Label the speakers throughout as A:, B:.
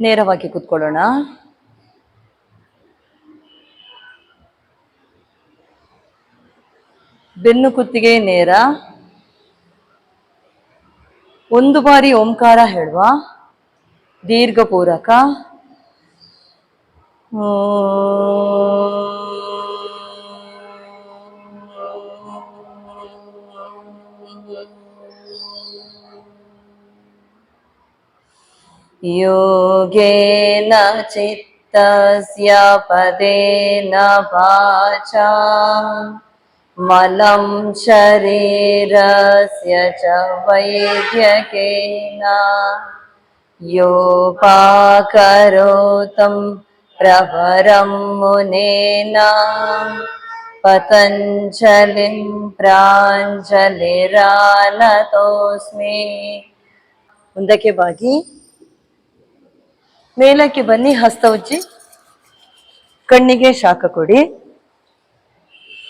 A: ನೇರವಾಗಿ ಕೂತ್ಕೊಳ್ಳೋಣ. ಬೆನ್ನು ಕುತ್ತಿಗೆ ನೇರ. ಒಂದು ಬಾರಿ ಓಂಕಾರ ಹೇಳುವ. ದೀರ್ಘ ಪೂರಕ. ಯೋಗೇನ ಚಿತ್ತಸ್ಯ ಪದೇನ ವಾಚಾ ಮಲಂ ಶರೀರಸ್ಯ ಚ ವೈದ್ಯಕೇನ ಯೋಪಾಕರೋತಂ ಪ್ರವರಂ ಮುನೇನ ಪತಂಜಲಿಂ ಪ್ರಾಂಜಲಿರಾನತೋಸ್ಮಿ. ಮುಂದಕ್ಕೆ ಬಾಗಿ ಮೇಲಕ್ಕೆ ಬನ್ನಿ. ಹಸ್ತ ಉಜ್ಜಿ ಕಣ್ಣಿಗೆ ಶಾಖ ಕೊಡಿ.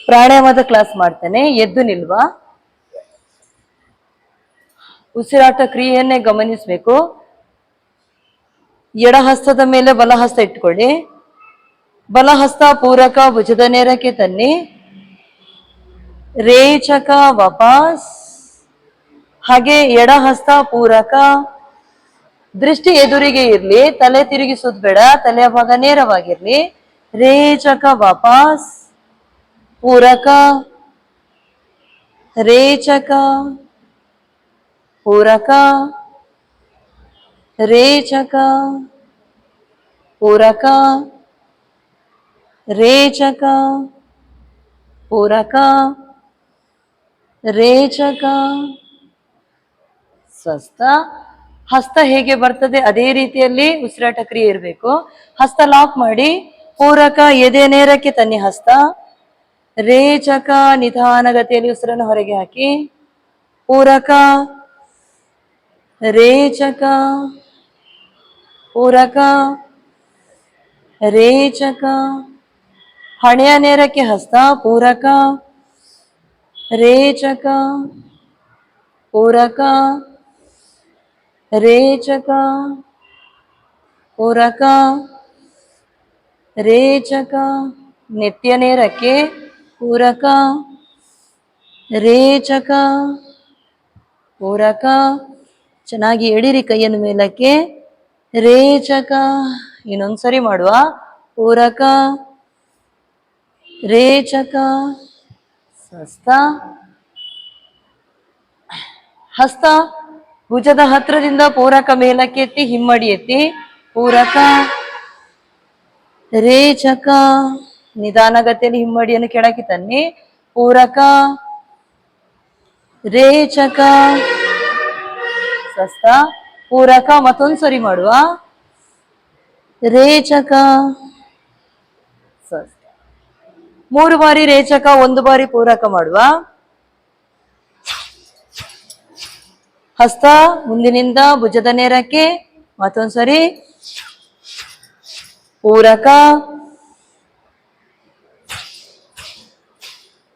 A: ಪ್ರಾಣಾಯಾಮದ ಕ್ಲಾಸ್ ಮಾಡ್ತೇನೆ. ಎದ್ದು ನಿಲ್ವಾ. ಉಸಿರಾಟ ಕ್ರಿಯೆಯನ್ನೇ ಗಮನಿಸಬೇಕು. ಎಡ ಹಸ್ತದ ಮೇಲೆ ಬಲಹಸ್ತ ಇಟ್ಕೊಳ್ಳಿ. ಬಲಹಸ್ತ ಪೂರಕ ಭುಜದ ನೇರಕ್ಕೆ ತನ್ನಿ. ರೇಚಕ ವಾಪಸ್. ಹಾಗೆ ಎಡ ಹಸ್ತ ಪೂರಕ. ದೃಷ್ಟಿ ಎದುರಿಗೆ ಇರ್ಲಿ. ತಲೆ ತಿರುಗಿಸೋದು ಬೇಡ. ತಲೆಯ ಭಾಗ ನೇರವಾಗಿರ್ಲಿ. ರೇಚಕ ವಾಪಸ್. ಪೂರಕ. ರೇಚಕ ಪೂರಕ. ರೇಚಕ ಪೂರಕ. ರೇಚಕ ಪೂರಕ. ರೇಚಕ. ಸ್ವಸ್ಥ. ಹಸ್ತ ಹೇಗೆ ಬರ್ತದೆ ಅದೇ ರೀತಿಯಲ್ಲಿ ಉಸಿರಾಟ ಕ್ರಿಯೆ ಇರಬೇಕು. ಹಸ್ತ ಲಾಕ್ ಮಾಡಿ. ಪೂರಕ ಎದೆ ನೇರಕ್ಕೆ ತನ್ನಿ ಹಸ್ತ. ರೇಚಕ ನಿಧಾನಗತಿಯಲ್ಲಿ ಉಸಿರನ್ನು ಹೊರಗೆ ಹಾಕಿ. ಪೂರಕ. ರೇಚಕ ಪೂರಕ. ರೇಚಕ. ಹಣೆಯ ನೇರಕ್ಕೆ ಹಸ್ತ. ಪೂರಕ. ರೇಚಕ ಪೂರಕ. ರೇಚಕ ಪೂರಕ. ರೇಚಕ. ನೆತ್ತಿಯ ನೇರಕ್ಕೆ. ಪೂರಕ. ರೇಚಕ ಪೂರಕ. ಚೆನ್ನಾಗಿ ಎಡಿರಿ ಕೈಯನ್ನು ಮೇಲಕ್ಕೆ. ರೇಚಕ. ಇನ್ನೊಂದ್ಸರಿ ಮಾಡುವ. ಪೂರಕ. ರೇಚಕ. ಸ್ವಸ್ಥ. ಹಸ್ತ ಭುಜದ ಹತ್ರದಿಂದ ಪೂರಕ ಮೇಲಕ್ಕೆ ಎತ್ತಿ ಹಿಮ್ಮಡಿ ಎತ್ತಿ. ಪೂರಕ. ರೇಚಕ. ನಿಧಾನಗತಿಯಲ್ಲಿ ಹಿಮ್ಮಡಿಯನ್ನು ಕೆಳಕ್ಕೆ ತನ್ನಿ. ಪೂರಕ. ರೇಚಕ. ಸ್ವಸ್ಥ. ಪೂರಕ. ಮತ್ತೊಂದ್ಸರಿ ಮಾಡುವ. ರೇಚಕ. ಸ್ವಸ್ಥ. 3 ಬಾರಿ ರೇಚಕ, 1 ಬಾರಿ ಪೂರಕ ಮಾಡುವ. ಹಸ್ತ ಮುಂದಿನಿಂದ ಭುಜದ ನೇರಕ್ಕೆ. ಮತ್ತೊಂದ್ಸರಿ. ಪೂರಕ.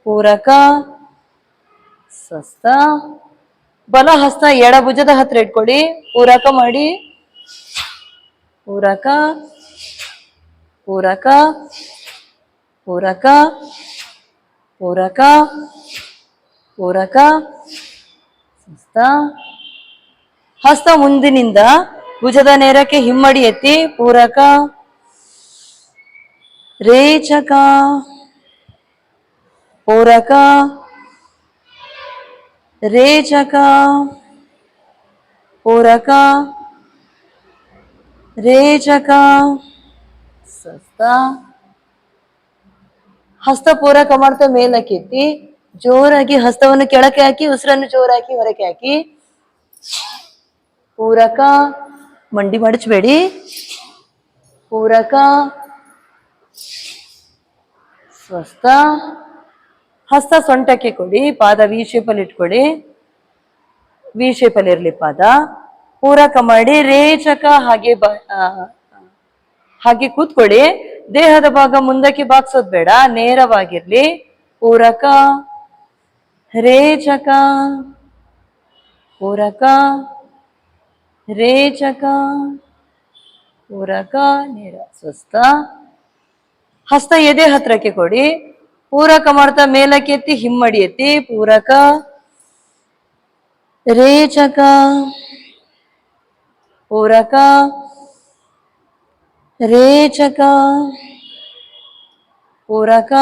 A: ಪೂರಕ. ಸ್ವಸ್ಥ. ಬಲ ಹಸ್ತ ಎಡ ಭುಜದ ಹತ್ರ ಇಟ್ಕೊಳ್ಳಿ. ಪೂರಕ ಮಾಡಿ. ಪೂರಕ. ಪೂರಕ. ಪೂರಕ. ಪೂರಕ. ಪೂರಕ. ಸ್ವಸ್ಥ. ಹಸ್ತ ಮುಂದಿನಿಂದ ಭುಜದ ನೇರಕ್ಕೆ ಹಿಮ್ಮಡಿ ಎತ್ತಿ. ಪೂರಕ. ರೇಚಕ ಪೂರಕ. ರೇಚಕ ಪೂರಕ. ರೇಚಕ. ಸ್ವಸ್ಥ. ಹಸ್ತ ಪೂರಕ ಮಾಡ್ತಾ ಮೇಲಕ್ಕೆ ಎತ್ತಿ. ಜೋರಾಗಿ ಹಸ್ತವನ್ನು ಕೆಳಕ್ಕೆ ಹಾಕಿ. ಉಸಿರನ್ನು ಜೋರಾಗಿ ಹೊರಗೆ ಹಾಕಿ. ಪೂರಕ. ಮಂಡಿ ಮಡಚಬೇಡಿ. ಪೂರಕ. ಸ್ವಸ್ಥ. ಹಸ್ತ ಸೊಂಟಕ್ಕೆ ಕೊಡಿ. ಪಾದ ವಿ ಶೇಪಲ್ಲಿ ಇಟ್ಕೊಳ್ಳಿ. ವಿ ಶೇಪಲ್ಲಿ ಇರ್ಲಿ ಪಾದ. ಪೂರಕ ಮಾಡಿ. ರೇಚಕ ಹಾಗೆ ಕೂತ್ಕೊಳ್ಳಿ. ದೇಹದ ಭಾಗ ಮುಂದಕ್ಕೆ ಬಾಗ್ಸೋದ್ ಬೇಡ. ನೇರವಾಗಿರ್ಲಿ. ಪೂರಕ. ರೇಚಕ ಪೂರಕ. ರೇಚಕ ಪೂರಕ ನೇರ ಸ್ವಸ್ಥ. ಹಸ್ತ ಎದೆ ಹತ್ರಕ್ಕೆ ಕೊಡಿ. ಪೂರಕ ಮಾಡ್ತಾ ಮೇಲಕ್ಕೆ ಎತ್ತಿ ಹಿಮ್ಮಡಿ ಎತ್ತಿ. ಪೂರಕ ರೇಚಕ ಪೂರಕ ರೇಚಕ ಪೂರಕ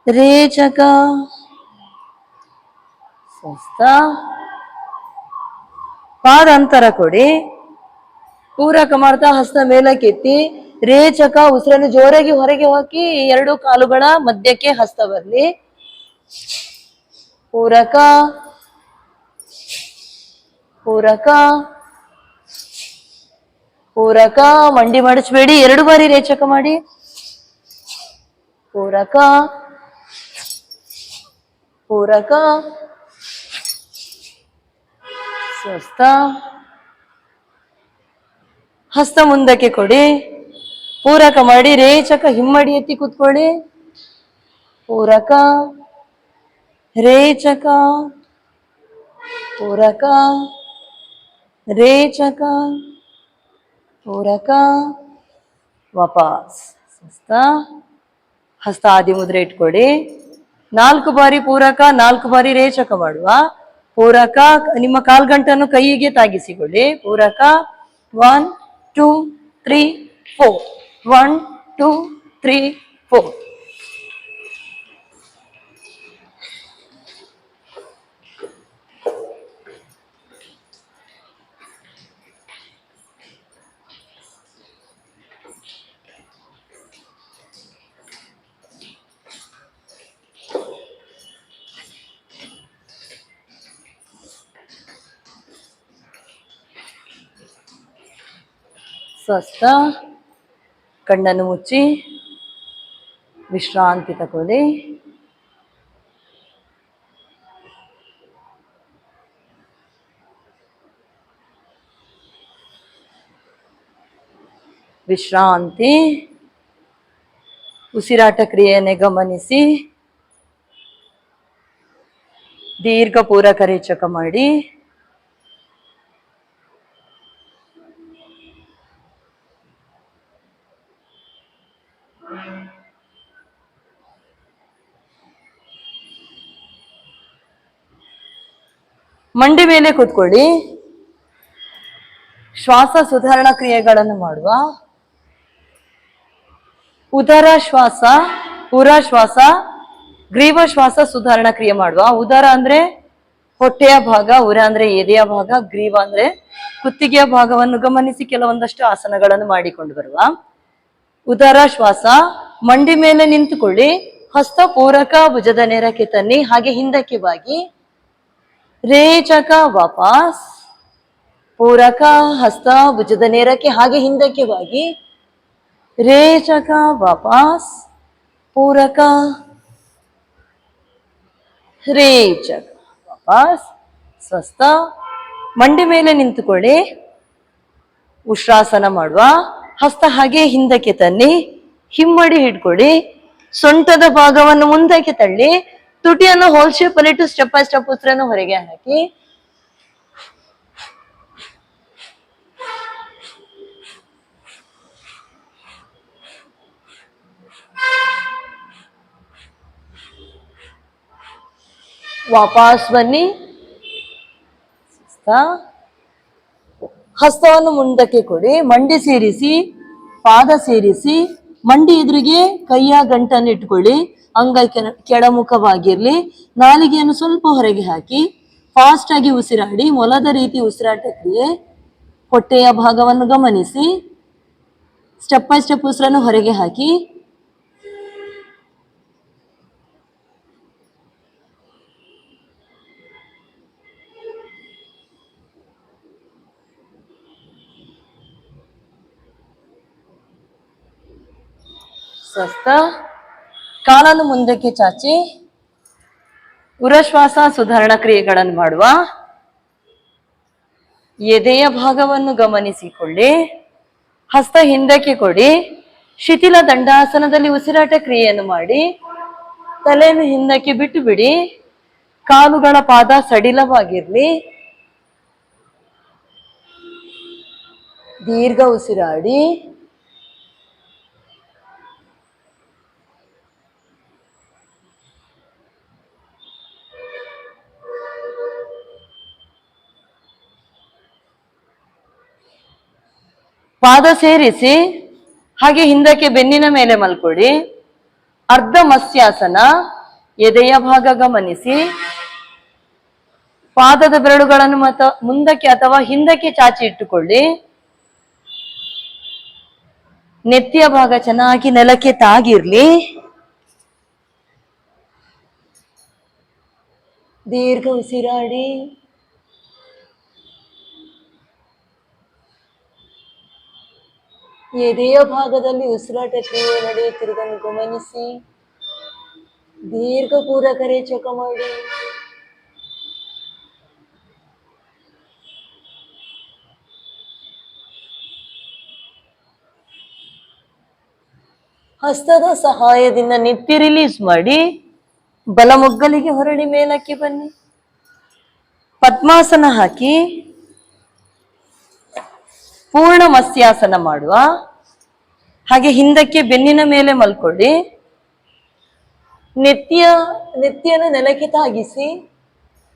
A: ರೇಚಕ ಸ್ವಸ್ಥ. ಪಾದ ಅಂತರ ಕೊಡಿ. ಪೂರಕ ಮಾಡ್ತಾ ಹಸ್ತ ಮೇಲಕ್ಕೆತ್ತಿ ರೇಚಕ ಉಸಿರನ್ನು ಜೋರಾಗಿ ಹೊರಗೆ ಹಾಕಿ ಎರಡು ಕಾಲುಗಳ ಮಧ್ಯಕ್ಕೆ ಹಸ್ತ ಬರ್ಲಿ. ಪೂರಕ ಪೂರಕ ಪೂರಕ ಮಂಡಿ ಮಡಚಬೇಡಿ. 2 ಬಾರಿ ರೇಚಕ ಮಾಡಿ. ಪೂರಕ ಪೂರಕ ಸ್ವಸ್ಥ. ಹಸ್ತ ಮುಂದಕ್ಕೆ ಕೊಡಿ. ಪೂರಕ ಮಾಡಿ ರೇಚಕ ಹಿಮ್ಮಡಿ ಎತ್ತಿ ಕೂತ್ಕೊಳ್ಳಿ. ಪೂರಕ ರೇಚಕ ಪೂರಕ ರೇಚಕ ಪೂರಕ ವಾಪಸ್ ಸ್ವಸ್ಥ. ಹಸ್ತ ಆದಿ ಮುದ್ರೆ ಇಟ್ಕೊಡಿ. 4 ಬಾರಿ ಪೂರಕ 4 ಬಾರಿ ರೇಚಕ ಮಾಡುವ. ಪೂರಕ ನಿಮ್ಮ ಕಾಲ್ಗಂಟನ್ನು ಕೈಗೆ ತಾಗಿಸಿಕೊಳ್ಳಿ. ಪೂರಕ 1 2 3 4 1 2 3 4. ಸ್ವಸ್ಥ. ಕಣ್ಣನ್ನು ಮುಚ್ಚಿ ವಿಶ್ರಾಂತಿ ತಗೊಳ್ಳಿ. ವಿಶ್ರಾಂತಿ. ಉಸಿರಾಟ ಕ್ರಿಯೆಯನ್ನೇ ಗಮನಿಸಿ. ದೀರ್ಘ ಪೂರಕ ರೇಚಕ ಮಾಡಿ. ಮಂಡಿ ಮೇಲೆ ಕೂತ್ಕೊಳ್ಳಿ. ಶ್ವಾಸ ಸುಧಾರಣಾ ಕ್ರಿಯೆಗಳನ್ನು ಮಾಡುವ. ಉದರ ಶ್ವಾಸ, ಪುರ ಶ್ವಾಸ, ಗ್ರೀವ ಶ್ವಾಸ ಸುಧಾರಣಾ ಕ್ರಿಯೆ ಮಾಡುವ. ಉದರ ಅಂದ್ರೆ ಹೊಟ್ಟೆಯ ಭಾಗ, ಉರ ಅಂದ್ರೆ ಎದೆಯ ಭಾಗ, ಗ್ರೀವ ಅಂದ್ರೆ ಕುತ್ತಿಗೆಯ ಭಾಗವನ್ನು ಗಮನಿಸಿ ಕೆಲವೊಂದಷ್ಟು ಆಸನಗಳನ್ನು ಮಾಡಿಕೊಂಡು ಬರುವ. ಉದರ ಶ್ವಾಸ. ಮಂಡಿ ಮೇಲೆ ನಿಂತುಕೊಳ್ಳಿ. ಹಸ್ತ ಪೂರಕ ಭುಜದ ನೇರಕ್ಕೆ ತನ್ನಿ. ಹಾಗೆ ಹಿಂದಕ್ಕೆ ಬಾಗಿ. ರೇಚಕ ವಾಪಸ್. ಪೂರಕ ಹಸ್ತ ಭುಜದ ನೇರಕ್ಕೆ ಹಾಗೆ ಹಿಂದಕ್ಕೆ ಬಾಗಿ. ರೇಚಕ ವಾಪಸ್. ಪೂರಕ ರೇಚಕ ವಾಪಸ್. ಸ್ವಸ್ಥ. ಮಂಡಿ ಮೇಲೆ ನಿಂತುಕೊಳ್ಳಿ. ಉಷ್ಟ್ರಾಸನ ಮಾಡುವ. ಹಸ್ತ ಹಾಗೆ ಹಿಂದಕ್ಕೆ ತನ್ನಿ. ಹಿಮ್ಮಡಿ ಹಿಡ್ಕೊಳ್ಳಿ. ಸೊಂಟದ ಭಾಗವನ್ನು ಮುಂದಕ್ಕೆ ತಳ್ಳಿ. ತುಟಿಯನ್ನು ಹೋಲ್ ಶೇಪ್ ಅಲ್ಲಿ ಇಟ್ಟು ಸ್ಟೆಪ್ ಬೈ ಸ್ಟೆಪ್ ಉಸಿರನ್ನು ಹೊರಗೆ ಹಾಕಿ. ವಾಪಸ್ ಬನ್ನಿ. ಹಸ್ತವನ್ನು ಮುಂದಕ್ಕೆ ಕೊಡಿ. ಮಂಡಿ ಸೇರಿಸಿ, ಪಾದ ಸೇರಿಸಿ, ಮಂಡಿ ಎದುರಿಗೆ ಕೈಯ ಗಂಟನ್ನು ಇಟ್ಕೊಳ್ಳಿ. ಅಂಗೈ ಕೆಳಮುಖವಾಗಿರ್ಲಿ. ನಾಲಿಗೆಯನ್ನು ಸ್ವಲ್ಪ ಹೊರಗೆ ಹಾಕಿ ಫಾಸ್ಟ್ ಆಗಿ ಉಸಿರಾಡಿ. ಮೊಲದ ರೀತಿ ಉಸಿರಾಟ ಕ್ರಿಯೆ. ಹೊಟ್ಟೆಯ ಭಾಗವನ್ನು ಗಮನಿಸಿ. ಸ್ಟೆಪ್ ಬೈ ಸ್ಟೆಪ್ ಉಸಿರನ್ನು ಹೊರಗೆ ಹಾಕಿ. ಸ್ವಸ್ಥ. ಕಾಲನ್ನು ಮುಂದಕ್ಕೆ ಚಾಚಿ ಉರಶ್ವಾಸ ಸುಧಾರಣಾ ಕ್ರಿಯೆಗಳನ್ನು ಮಾಡುವ. ಎದೆಯ ಭಾಗವನ್ನು ಗಮನಿಸಿಕೊಳ್ಳಿ. ಹಸ್ತ ಹಿಂದಕ್ಕೆ ಕೊಡಿ. ಶಿಥಿಲ ದಂಡಾಸನದಲ್ಲಿ ಉಸಿರಾಟ ಕ್ರಿಯೆಯನ್ನು ಮಾಡಿ. ತಲೆಯನ್ನು ಹಿಂದಕ್ಕೆ ಬಿಟ್ಟು ಬಿಡಿ. ಕಾಲುಗಳ ಪಾದ ಸಡಿಲವಾಗಿರ್ಲಿ. ದೀರ್ಘ ಉಸಿರಾಡಿ. ಪಾದ ಸೇರಿಸಿ ಹಾಗೆ ಹಿಂದಕ್ಕೆ ಬೆನ್ನಿನ ಮೇಲೆ ಮಲ್ಕೊಡಿ. ಅರ್ಧ ಮತ್ಸ್ಯಾಸನ. ಎದೆಯ ಭಾಗ ಗಮನಿಸಿ. ಪಾದದ ಬೆರಳುಗಳನ್ನು ಮುಂದಕ್ಕೆ ಅಥವಾ ಹಿಂದಕ್ಕೆ ಚಾಚಿ ಇಟ್ಟುಕೊಳ್ಳಿ. ನೆತ್ತಿಯ ಭಾಗ ಚೆನ್ನಾಗಿ ನೆಲಕ್ಕೆ ತಾಗಿರ್ಲಿ. ದೀರ್ಘ ಉಸಿರಾಡಿ. ಎದೆಯ ಭಾಗದಲ್ಲಿ ಉಸಿರಾಟ ಕ್ರಿಯೆ ನಡೆಯುತ್ತಿರುವುದನ್ನು ಗಮನಿಸಿ. ದೀರ್ಘ ಪೂರಕ ರೇಚಕ ಮಾಡಿ. ಹಸ್ತದ ಸಹಾಯದಿಂದ ನೆತ್ತಿ ರಿಲೀಸ್ ಮಾಡಿ. ಬಲಮೊಗ್ಗಲಿಗೆ ಹೊರಳಿ ಮೇಲಕ್ಕೆ ಬನ್ನಿ. ಪದ್ಮಾಸನ ಹಾಕಿ ಪೂರ್ಣ ಮತ್ಸ್ಯಾಸನ ಮಾಡುವ. ಹಾಗೆ ಹಿಂದಕ್ಕೆ ಬೆನ್ನಿನ ಮೇಲೆ ಮಲ್ಕೊಳ್ಳಿ. ನೆತ್ತಿಯನ್ನು ನೆಲಕ್ಕೆ ತಾಗಿಸಿ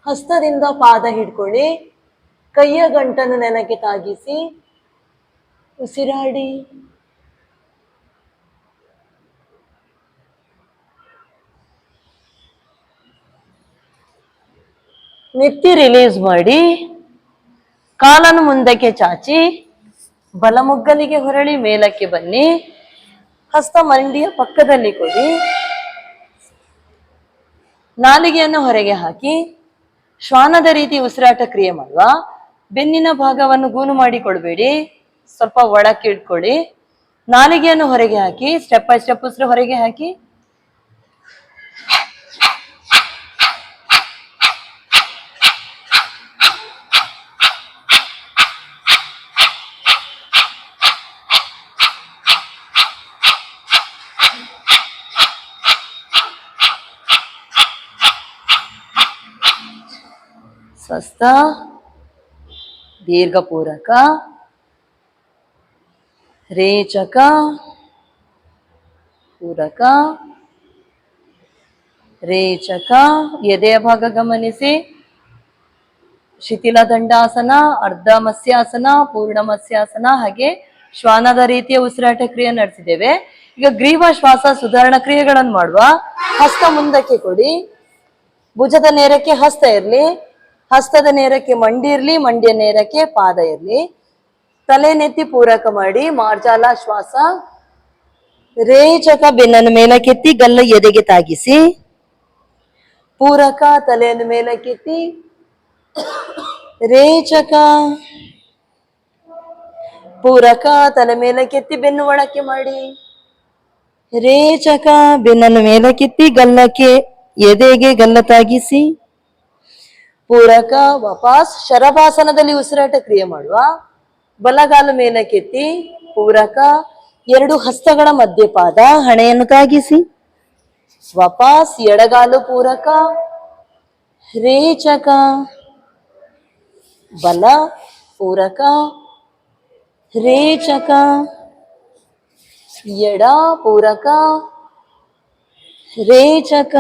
A: ಹಸ್ತದಿಂದ ಪಾದ ಹಿಡ್ಕೊಳ್ಳಿ. ಕೈಯ ಗಂಟನ್ನು ನೆಲಕ್ಕೆ ತಾಗಿಸಿ ಉಸಿರಾಡಿ. ನೆತ್ತಿ ರಿಲೀಸ್ ಮಾಡಿ. ಕಾಲನ್ನು ಮುಂದಕ್ಕೆ ಚಾಚಿ ಬಲಮೊಗ್ಗಲಿಗೆ ಹೊರಳಿ ಮೇಲಕ್ಕೆ ಬನ್ನಿ. ಹಸ್ತ ಮಂಡಿಯ ಪಕ್ಕದಲ್ಲಿ ಕೊಡಿ. ನಾಲಿಗೆಯನ್ನು ಹೊರಗೆ ಹಾಕಿ ಶ್ವಾನದ ರೀತಿ ಉಸಿರಾಟ ಕ್ರಿಯೆ ಮಾಡುವ. ಬೆನ್ನಿನ ಭಾಗವನ್ನು ಗೂನು ಮಾಡಿಕೊಳ್ಬೇಡಿ, ಸ್ವಲ್ಪ ಒಳಕ್ಕೆ ಇಟ್ಕೊಳ್ಳಿ. ನಾಲಿಗೆಯನ್ನು ಹೊರಗೆ ಹಾಕಿ ಸ್ಟೆಪ್ ಬೈ ಸ್ಟೆಪ್ ಉಸಿರು ಹೊರಗೆ ಹಾಕಿ. ಸ್ವಸ್ಥ. ದೀರ್ಘ ಪೂರಕ ರೇಚಕ ಪೂರಕ ರೇಚಕ. ಎದೆಯ ಭಾಗ ಗಮನಿಸಿ. ಶಿಥಿಲ ದಂಡಾಸನ, ಅರ್ಧ ಮತ್ಸ್ಯಾಸನ, ಪೂರ್ಣ ಮತ್ಸ್ಯಾಸನ, ಹಾಗೆ ಶ್ವಾನದ ರೀತಿಯ ಉಸಿರಾಟ ಕ್ರಿಯೆ ನಡೆಸಿದ್ದೇವೆ. ಈಗ ಗ್ರೀವ ಶ್ವಾಸ ಸುಧಾರಣಾ ಕ್ರಿಯೆಗಳನ್ನು ಮಾಡುವ. ಹಸ್ತ ಮುಂದಕ್ಕೆ ಕೊಡಿ. ಭುಜದ ನೇರಕ್ಕೆ ಹಸ್ತ ಇರ್ಲಿ. ಹಸ್ತದ ನೇರಕ್ಕೆ ಮಂಡಿ ಇರ್ಲಿ. ಮಂಡಿಯ ನೇರಕ್ಕೆ ಪಾದ ಇರ್ಲಿ. ತಲೆ ನೆತ್ತಿ ಪೂರಕ ಮಾಡಿ ಮಾರ್ಜಾಲ ಶ್ವಾಸ. ರೇಚಕ. ಬೆನ್ನನ್ನು ಮೇಲಕ್ಕೆತ್ತಿ ಗಲ್ಲ ಎದೆಗೆ ತಾಗಿಸಿ. ಪೂರಕ. ತಲೆಯನ್ನು ಮೇಲಕ್ಕೆತ್ತಿ ರೇಚಕ. ಪೂರಕ. ತಲೆ ಮೇಲಕ್ಕೆತ್ತಿ ಬೆನ್ನು ಒಳಕ್ಕೆ ಮಾಡಿ ರೇಚಕ. ಬೆನ್ನನ್ನು ಮೇಲಕ್ಕೆತ್ತಿ ಗಲ್ಲಕ್ಕೆ ಎದೆಗೆ ಗಲ್ಲ ತಾಗಿಸಿ ಪೂರಕ. ವಾಪಸ್ ಶರಭಾಸನದಲ್ಲಿ ಉಸಿರಾಟ ಕ್ರಿಯೆ ಮಾಡುವ. ಬಲಗಾಲು ಮೇಲಕ್ಕೆತ್ತಿ ಪೂರಕ. ಎರಡು ಹಸ್ತಗಳ ಮಧ್ಯಪಾದ, ಹಣೆಯನ್ನು ತಾಗಿಸಿ ವಾಪಸ್. ಎಡಗಾಲು ಪೂರಕ ರೇಚಕ. ಬಲ ಪೂರಕ ರೇಚಕ. ಎಡ ಪೂರಕ ರೇಚಕ.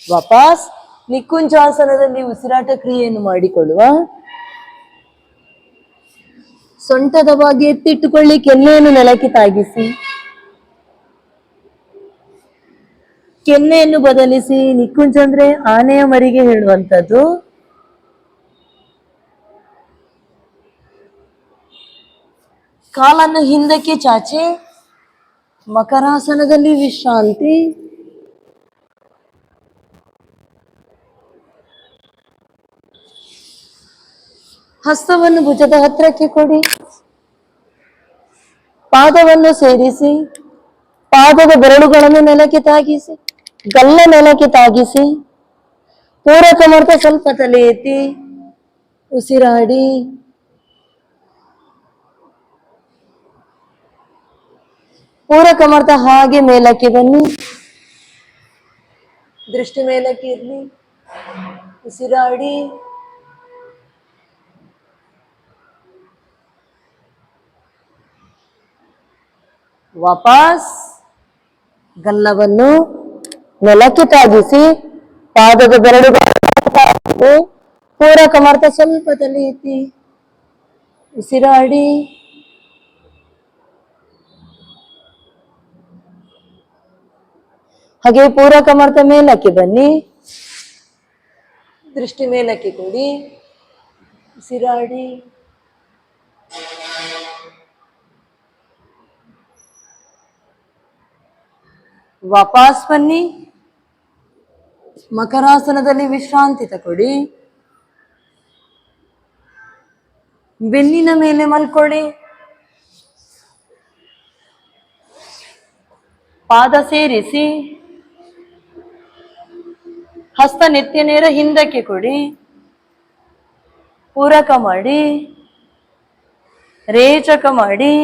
A: ವಾಪಸ್ ನಿಕುಂಜಾಸನದಲ್ಲಿ ಉಸಿರಾಟ ಕ್ರಿಯೆಯನ್ನು ಮಾಡಿಕೊಳ್ಳುವ. ಸೊಂಟದ ಭಾಗ ಎತ್ತಿಟ್ಟುಕೊಳ್ಳಿ. ಕೆನ್ನೆಯನ್ನು ನೆಲಕ್ಕೆ ತಾಗಿಸಿ ಕೆನ್ನೆಯನ್ನು ಬದಲಿಸಿ. ನಿಕುಂಜ ಅಂದ್ರೆ ಆನೆಯ ಮರಿಗೆ ಹೇಳುವಂಥದ್ದು. ಕಾಲನ್ನು ಹಿಂದಕ್ಕೆ ಚಾಚಿ ಮಕರಾಸನದಲ್ಲಿ ವಿಶ್ರಾಂತಿ. ಹಸ್ತವನ್ನು ಭುಜದ ಹತ್ತಿರಕ್ಕೆ ಕೊಡಿ. ಪಾದವನ್ನು ಸೇರಿಸಿ ಪಾದದ ಬೆರಳುಗಳನ್ನು ನೆಲಕ್ಕೆ ತಾಗಿಸಿ ಗಲ್ಲ ನೆಲಕ್ಕೆ ತಾಗಿಸಿ. ಪೂರಕ ಮಾಡ್ತಾ ಸ್ವಲ್ಪ ತಲೆ ಎತ್ತಿ ಉಸಿರಾಡಿ. ಪೂರಕ ಮಾಡ್ತಾ ಹಾಗೆ ಮೇಲಕ್ಕೆ ಬನ್ನಿ. ದೃಷ್ಟಿ ಮೇಲಕ್ಕೆ ಇರ್ಲಿ. ಉಸಿರಾಡಿ. ವಾಪಸ್ ಗಲ್ಲವನ್ನು ನೆಲಕ್ಕೆ ತಾಗಿಸಿ ಪಾದದ ಬೆರಳುಗಳು ಪೂರಕ ಮಾಡ್ತಾ ಸ್ವಲ್ಪ ತಲೆ ಎತ್ತಿ ಉಸಿರಾಡಿ. ಹಾಗೆ ಪೂರಕ ಮಾಡ್ತಾ ಮೇಲಕ್ಕೆ ಬನ್ನಿ, ದೃಷ್ಟಿ ಮೇಲಕ್ಕೆ ಕೊಡಿ, ಉಸಿರಾಡಿ. ವಾಪಸ್ ಬನ್ನಿ, ಮಕರಾಸನದಲ್ಲಿ ವಿಶ್ರಾಂತಿ ತಗೊಳ್ಳಿ. ಬೆನ್ನಿನ ಮೇಲೆ ಮಲ್ಕೊಳ್ಳಿ, ಪಾದ ಸೇರಿಸಿ, ಹಸ್ತ ನೆತ್ತಿಯ ನೇರ ಹಿಂದಕ್ಕೆ ಕೊಡಿ, ಪೂರಕ ಮಾಡಿ, ರೇಚಕ ಮಾಡಿ.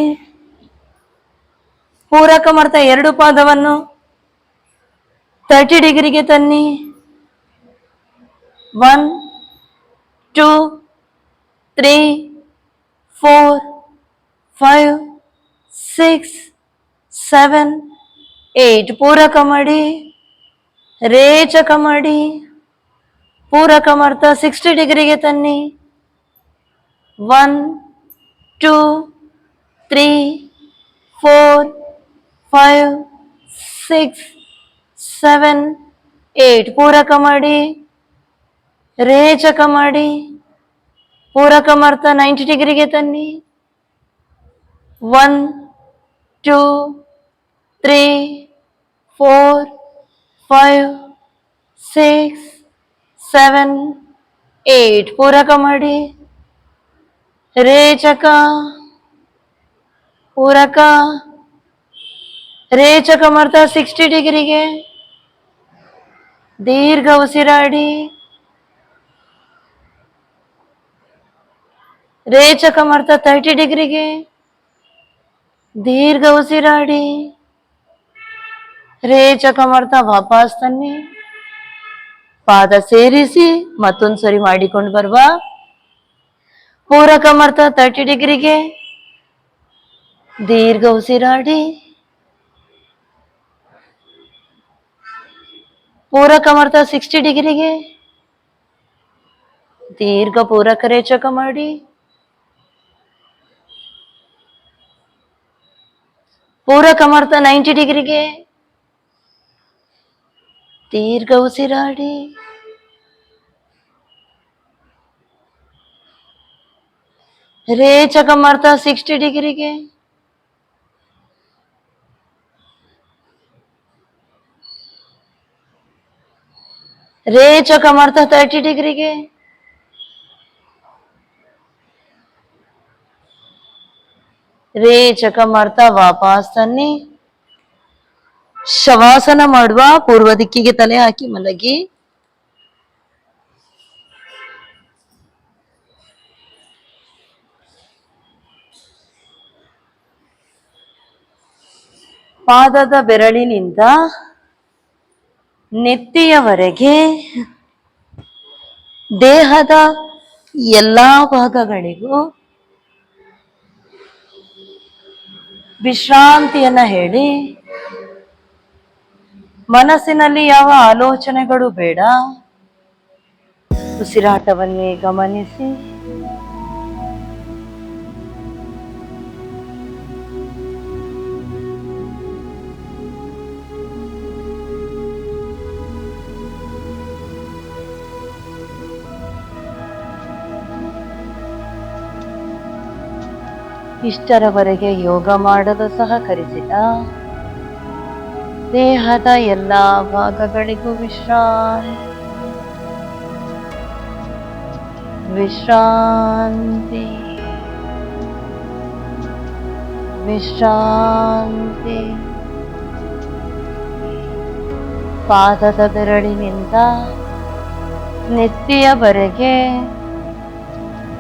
A: ಪೂರಕ ಮಾಡ್ತಾ ಎರಡು ಪಾದವನ್ನು 30 ಡಿಗ್ರಿಗೆ ತನ್ನಿ. 1 2 3 4 5 6 7 8. ಪೂರಕ ಮಾಡಿ, ರೇಚಕ ಮಾಡಿ. ಪೂರಕ ಮಾಡ್ತಾ 60 ಡಿಗ್ರಿಗೆ ತನ್ನಿ. 1 2 3 4 5 6 7 8. ಪೂರಕ ಮಾಡಿ, ರೇಚಕ ಮಾಡಿ. ಪೂರಕ ಮಾಡ್ತಾ 90 ಡಿಗ್ರಿಗೆ ತನ್ನಿ. 1 2 3 4 5 6 7 8. ಪೂರಕ ಮಾಡಿ, ರೇಚಕ, ಪೂರಕ, ರೇಚಕ ಮಾಡ್ತಾ 60 ಡಿಗ್ರಿಗೆ ದೀರ್ಘ ಉಸಿರಾಡಿ. ರೇಚಕ ಮಾಡ್ತಾ 30 ಡಿಗ್ರಿಗೆ ದೀರ್ಘ ಉಸಿರಾಡಿ. ರೇಚಕ ಮಾಡ್ತಾ ವಾಪಸ್ ತನ್ನಿ, ಪಾದ ಸೇರಿಸಿ ಮತ್ತೊಂದ್ಸರಿ ಮಾಡಿಕೊಂಡು ಬರುವ. ಪೂರಕ ಮಾಡ್ತಾ 30 ಡಿಗ್ರಿಗೆ ದೀರ್ಘ ಉಸಿರಾಡಿ. ಪೂರಕ ಮಾಡ್ತಾ 60 ಡಿಗ್ರಿಗೆ ದೀರ್ಘ ಪೂರಕ ರೇಚಕ ಮಾಡಿ. ಪೂರಕ ಮಾಡ್ತಾ 90 ಡಿಗ್ರಿಗೆ ದೀರ್ಘ ಉಸಿರಾಡಿ. ರೇಚಕ ಮಾಡ್ತಾ 60 ಡಿಗ್ರಿಗೆ ರೇಚಕ ಮಾಡ್ತಾ 30 ಡಿಗ್ರಿಗೆ ರೇಚಕ ಮಾಡ್ತಾ ವಾಪಸ್ ತನ್ನಿ. ಶವಾಸನ ಮಾಡುವ, ಪೂರ್ವ ದಿಕ್ಕಿಗೆ ತಲೆ ಹಾಕಿ ಮಲಗಿ. ಪಾದದ ಬೆರಳಿನಿಂದ ನೆತ್ತಿಯವರೆಗೆ ದೇಹದ ಎಲ್ಲಾ ಭಾಗಗಳಿಗೂ ವಿಶ್ರಾಂತಿಯನ್ನ ಹೇಳಿ. ಮನಸ್ಸಿನಲ್ಲಿ ಯಾವ ಆಲೋಚನೆಗಳು ಬೇಡ, ಉಸಿರಾಟವನ್ನೇ ಗಮನಿಸಿ. ಇಷ್ಟರವರೆಗೆ ಯೋಗ ಮಾಡಲು ಸಹಕರಿಸಿದ ದೇಹದ ಎಲ್ಲಾ ಭಾಗಗಳಿಗೂ ವಿಶ್ರಾಂತಿ, ವಿಶ್ರಾಂತಿ. ಪಾದದ ಬೆರಳಿನಿಂದ ನೆತ್ತಿಯವರೆಗೆ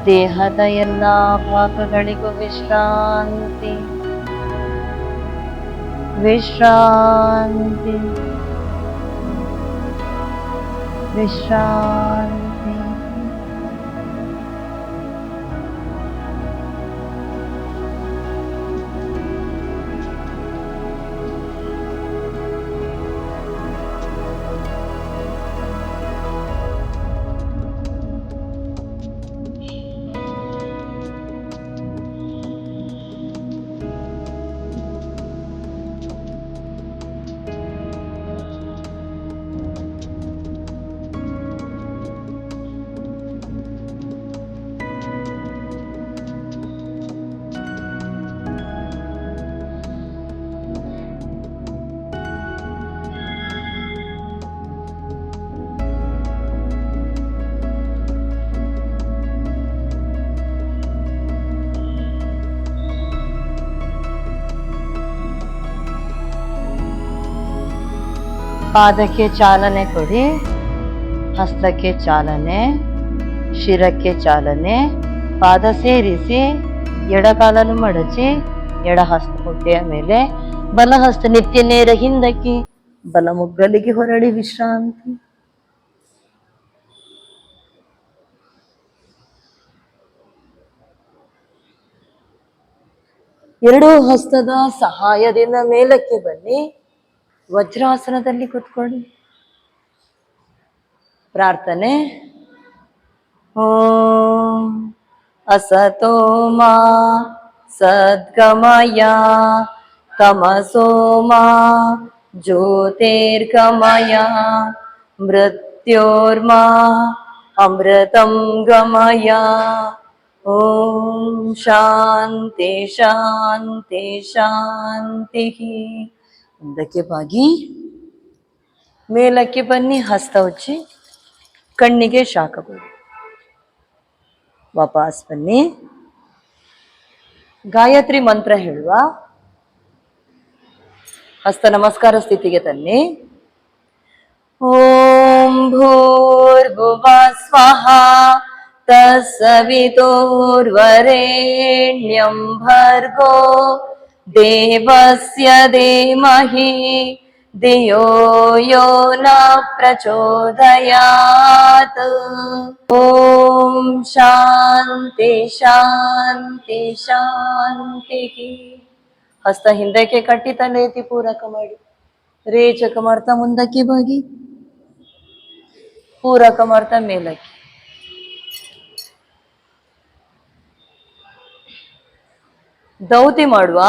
A: ದೇಹದ ಎಲ್ಲಾ ಭಾಗಗಳಿಗೂ ವಿಶ್ರಾಂತಿ, ವಿಶ್ರಾಂತಿ, ವಿಶ್ರಾಂತಿ. ಪಾದಕ್ಕೆ ಚಾಲನೆ ಕೊಡಿ, ಹಸ್ತಕ್ಕೆ ಚಾಲನೆ, ಶಿರಕ್ಕೆ ಚಾಲನೆ. ಪಾದ ಸೇರಿಸಿ ಎಡಕಾಲನ್ನು ಮಡಚಿ ಎಡ ಹಸ್ತ ಹೊಟ್ಟೆಯ ಮೇಲೆ, ಬಲ ಹಸ್ತ ನಿತ್ಯ ನೇರ ಹಿಂದಕ್ಕೆ, ಬಲ ಮುಗ್ಗಲಿಗೆ ಹೊರಳಿ ವಿಶ್ರಾಂತಿ. ಎರಡೂ ಹಸ್ತದ ಸಹಾಯದಿಂದ ಮೇಲಕ್ಕೆ ಬನ್ನಿ, ವಜ್ರಾಸನದಲ್ಲಿ ಕೂತ್ಕೊಳ್ಳಿ. ಪ್ರಾರ್ಥನೆ. ಓಂ ಅಸತೋ ಮಾ ಸದ್ಗಮಯ ತಮಸೋ ಮಾ ಜ್ಯೋತಿರ್ಗಮಯ ಮೃತ್ಯೋರ್ಮಾ ಅಮೃತಂ ಗಮಯ. ಓಂ ಶಾಂತಿ ಶಾಂತಿ ಶಾಂತಿ. ಮುಂದಕ್ಕೆ ಬಾಗಿ ಮೇಲಕ್ಕೆ ಬನ್ನಿ, ಹಸ್ತ ಉಜ್ಜಿ ಕಣ್ಣಿಗೆ ಶಾಖ ಕೊಡಿ. ವಾಪಸ್ ಬನ್ನಿ, ಗಾಯತ್ರಿ ಮಂತ್ರ ಹೇಳುವ. ಹಸ್ತ ನಮಸ್ಕಾರ ಸ್ಥಿತಿಗೆ ತನ್ನಿ. ಓಂ ಭೂರ್ಭುವಃ ಸ್ವಃ ತತ್ಸವಿತುರ್ವರೆಣ್ಯಂ ಭರ್ಗೋ ದೇವಸ್ಯ ಧೀಮಹಿ ಧಿಯೋ ಯೋ ನ ಪ್ರಚೋದಯಾತ್. ಓಂ ಶಾಂತಿ ಶಾಂತಿ ಶಾಂತಿ. ಹಸ್ತ ಹಿಂದಕ್ಕೆ ಕಟ್ಟಿ ತಲೆ ಎತ್ತಿ ಪೂರಕ ಮಾಡಿ. ರೇಚಕ ಮಾಡ್ತಾ ಮುಂದಕ್ಕೆ ಬಾಗಿ, ಪೂರಕ ಮಾಡ್ತಾ ಮೇಲಕ್ಕೆ. ದೌತಿ ಮಾಡುವ,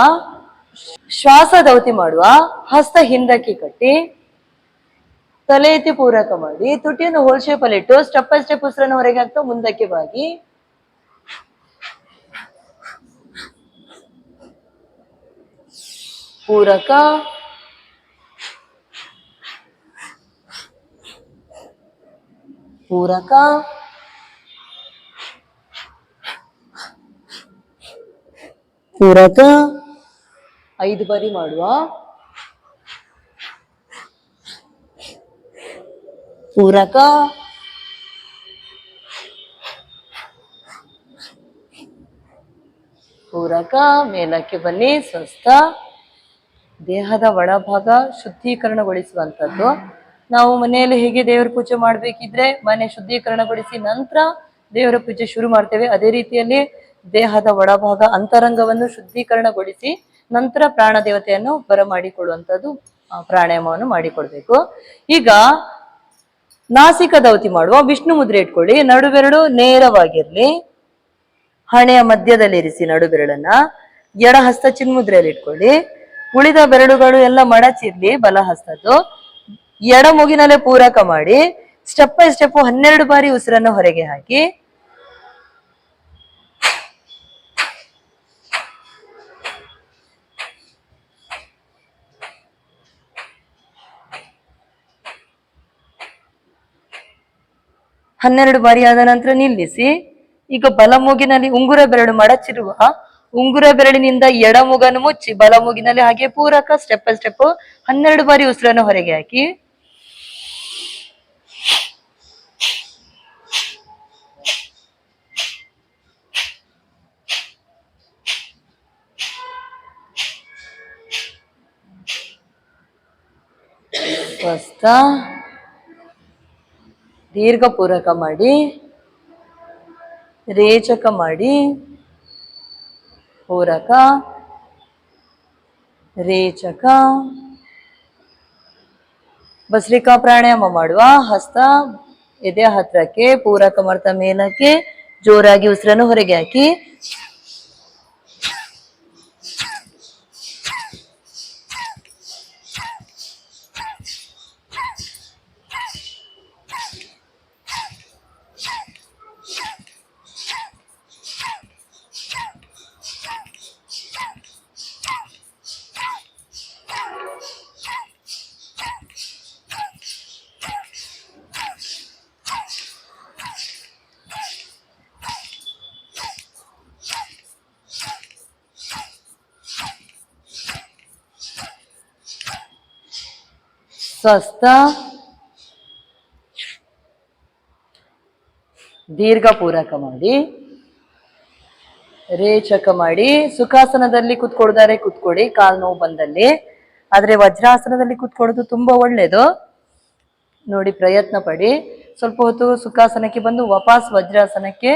A: ಶ್ವಾಸ ದೌತಿ ಮಾಡುವ. ಹಸ್ತ ಹಿಂದಕ್ಕೆ ಕಟ್ಟಿ ತಲೆ ಎತ್ತಿ ಪೂರಕ ಮಾಡಿ, ತುಟಿಯನ್ನು ಹೋಲ್ ಶೇಪ್ ಅಲ್ಲಿ ಇಟ್ಟು ಸ್ಟೆಪ್ ಬೈ ಸ್ಟೆಪ್ ಉಸಿರನ್ನು ಹೊರಗೆ ಹಾಕ್ತಾ ಮುಂದಕ್ಕೆ ಬಾಗಿ. ಪೂರಕ, ಪೂರಕ, ಪೂರಕ. 5 ಬಾರಿ ಮಾಡುವ. ಪೂರಕ, ಪೂರಕ. ಮೇಲಕ್ಕೆ ಬನ್ನಿ. ಸ್ವಸ್ಥ. ದೇಹದ ಒಳಭಾಗ ಶುದ್ಧೀಕರಣಗೊಳಿಸುವಂಥದ್ದು. ನಾವು ಮನೆಯಲ್ಲಿ ಹೇಗೆ ದೇವರ ಪೂಜೆ ಮಾಡಬೇಕಿದ್ರೆ ಮನೆ ಶುದ್ಧೀಕರಣಗೊಳಿಸಿ ನಂತರ ದೇವರ ಪೂಜೆ ಶುರು ಮಾಡ್ತೇವೆ, ಅದೇ ರೀತಿಯಲ್ಲಿ ದೇಹದ ಒಳಭಾಗ ಅಂತರಂಗವನ್ನು ಶುದ್ಧೀಕರಣಗೊಳಿಸಿ ನಂತರ ಪ್ರಾಣ ದೇವತೆಯನ್ನು ಬರಮಾಡಿಕೊಳ್ಳುವಂಥದ್ದು, ಪ್ರಾಣಾಯಾಮವನ್ನು ಮಾಡಿಕೊಡ್ಬೇಕು. ಈಗ ನಾಸಿಕ ದೌತಿ ಮಾಡುವ. ವಿಷ್ಣು ಮುದ್ರೆ ಇಟ್ಕೊಳ್ಳಿ. ನಡುಬೆರಳು ನೇರವಾಗಿರ್ಲಿ, ಹಣೆಯ ಮಧ್ಯದಲ್ಲಿ ಇರಿಸಿ ನಡುಬೆರಳನ್ನ. ಎಡ ಹಸ್ತ ಚಿನ್ಮುದ್ರೆಯಲ್ಲಿ ಇಟ್ಕೊಳ್ಳಿ. ಉಳಿದ ಬೆರಳುಗಳು ಎಲ್ಲ ಮಡಚಿರ್ಲಿ ಬಲ ಹಸ್ತದ್ದು. ಎಡ ಮೂಗಿನಲ್ಲೇ ಪೂರಕ ಮಾಡಿ ಸ್ಟೆಪ್ ಬೈ ಸ್ಟೆಪ್ 12 ಬಾರಿ ಉಸಿರನ್ನು ಹೊರಗೆ ಹಾಕಿ. ಹನ್ನೆರಡು ಬಾರಿ ಆದ ನಂತರ ನಿಲ್ಲಿಸಿ. ಈಗ ಬಲ ಮೂಗಿನಲ್ಲಿ ಉಂಗುರ ಬೆರಳು ಮಡಚಿರುವ ಉಂಗುರ ಬೆರಳಿನಿಂದ ಎಡ ಮೂಗನ್ನು ಮುಚ್ಚಿ ಬಲ ಮೂಗಿನಲ್ಲಿ ಹಾಗೆ ಪೂರಕ ಸ್ಟೆಪ್ ಬೈ ಸ್ಟೆಪ್ 12 ಬಾರಿ ಉಸಿರನ್ನು ಹೊರಗೆ ಹಾಕಿ. ಸ್ವಸ್ಥ. ದೀರ್ಘ ಪೂರಕ ಮಾಡಿ, ರೇಚಕ ಮಾಡಿ, ಪೂರಕ, ರೇಚಕ. ಭಸ್ರಿಕಾ ಪ್ರಾಣಾಯಾಮ ಮಾಡುವ. ಹಸ್ತ ಎದೆ ಹತ್ರಕ್ಕೆ ಪೂರಕ ಮಾಡ್ತಾ ಮೇಲಕ್ಕೆ ಜೋರಾಗಿ ಉಸಿರನ್ನು ಹೊರಗೆ ಹಾಕಿ. ಸ್ವಸ್ಥ ದೀರ್ಘ ಪೂರಕ ಮಾಡಿ, ರೇಚಕ ಮಾಡಿ. ಸುಖಾಸನದಲ್ಲಿ ಕುತ್ಕೊಳ್ತಾರೆ ಕುತ್ಕೊಡಿ, ಕಾಲು ನೋವು ಬಂದಲ್ಲಿ. ಆದ್ರೆ ವಜ್ರಾಸನದಲ್ಲಿ ಕುತ್ಕೊಳ್ಳೋದು ತುಂಬಾ ಒಳ್ಳೇದು. ನೋಡಿ, ಪ್ರಯತ್ನ ಪಡಿ. ಸ್ವಲ್ಪ ಹೊತ್ತು ಸುಖಾಸನಕ್ಕೆ ಬಂದು ವಾಪಸ್ ವಜ್ರಾಸನಕ್ಕೆ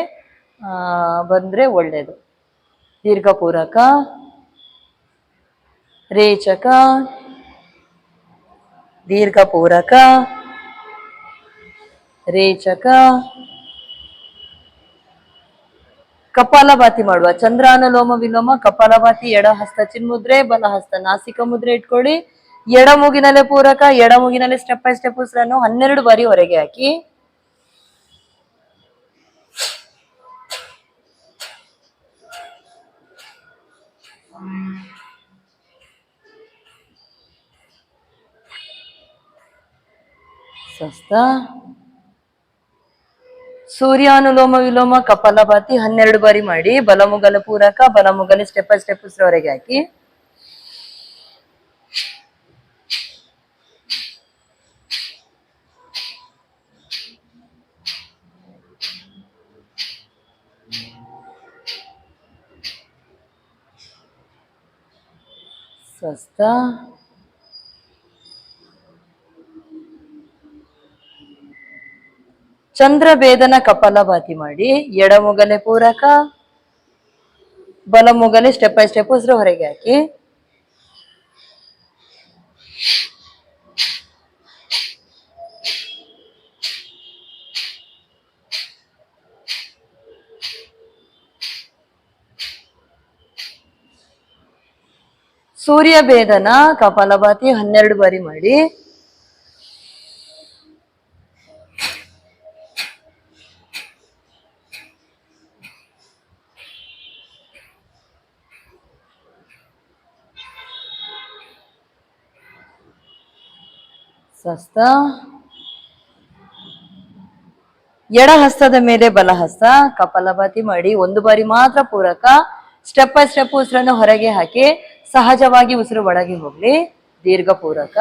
A: ಬಂದ್ರೆ ಒಳ್ಳೇದು. ದೀರ್ಘ ಪೂರಕ, ರೇಚಕ, ದೀರ್ಘ ಪೂರಕ, ರೇಚಕ. ಕಪಾಲಭಾತಿ ಮಾಡುವ. ಚಂದ್ರಾನುಲೋಮ ವಿಲೋಮ ಕಪಾಲಭಾತಿ. ಎಡ ಹಸ್ತ ಚಿನ್ಮುದ್ರೆ, ಬಲ ಹಸ್ತ ನಾಸಿಕ ಮುದ್ರೆ ಇಟ್ಕೊಳ್ಳಿ. ಎಡ ಮೂಗಿನಲ್ಲೇ ಪೂರಕ, ಎಡ ಮೂಗಿನಲ್ಲೇ ಸ್ಟೆಪ್ ಬೈ ಸ್ಟೆಪ್ ಉಸಿರನ್ನು 12 ಬಾರಿ ಹೊರಗೆ ಹಾಕಿ. ಸ್ವಸ್ಥ. ಸೂರ್ಯಾನುಲೋಮ ವಿಲೋಮ ಕಪಾಲಭಾತಿ 12 ಬಾರಿ ಮಾಡಿ. ಬಲಮುಗಲ ಪೂರಕ, ಬಲಮುಗಲಿ ಸ್ಟೆಪ್ ಬೈ ಸ್ಟೆಪ್ ಉಸಿರು ಹೊರಗೆ ಹಾಕಿ. ಸ್ವಸ್ಥ. ಚಂದ್ರಭೇದನ ಕಪಾಲಭಾತಿ ಮಾಡಿ. ಎಡಮುಗಲೆ ಪೂರಕ, ಬಲಮುಗಲೆ ಸ್ಟೆಪ್ ಬೈ ಸ್ಟೆಪ್ ಉಸಿರು ಹೊರಗೆ ಹಾಕಿ. ಸೂರ್ಯ ಭೇದನ ಕಪಾಲಭಾತಿ 12 ಬಾರಿ ಮಾಡಿ. ಸ್ವಸ್ಥ. ಎಡ ಹಸ್ತದ ಮೇಲೆ ಬಲಹಸ್ತ ಕಪಾಲಭಾತಿ ಮಾಡಿ. 1 ಬಾರಿ ಮಾತ್ರ ಪೂರಕ. ಸ್ಟೆಪ್ ಬೈ ಸ್ಟೆಪ್ ಉಸಿರನ್ನು ಹೊರಗೆ ಹಾಕಿ. ಸಹಜವಾಗಿ ಉಸಿರು ಒಳಗೆ ಹೋಗ್ಲಿ. ದೀರ್ಘ ಪೂರಕ.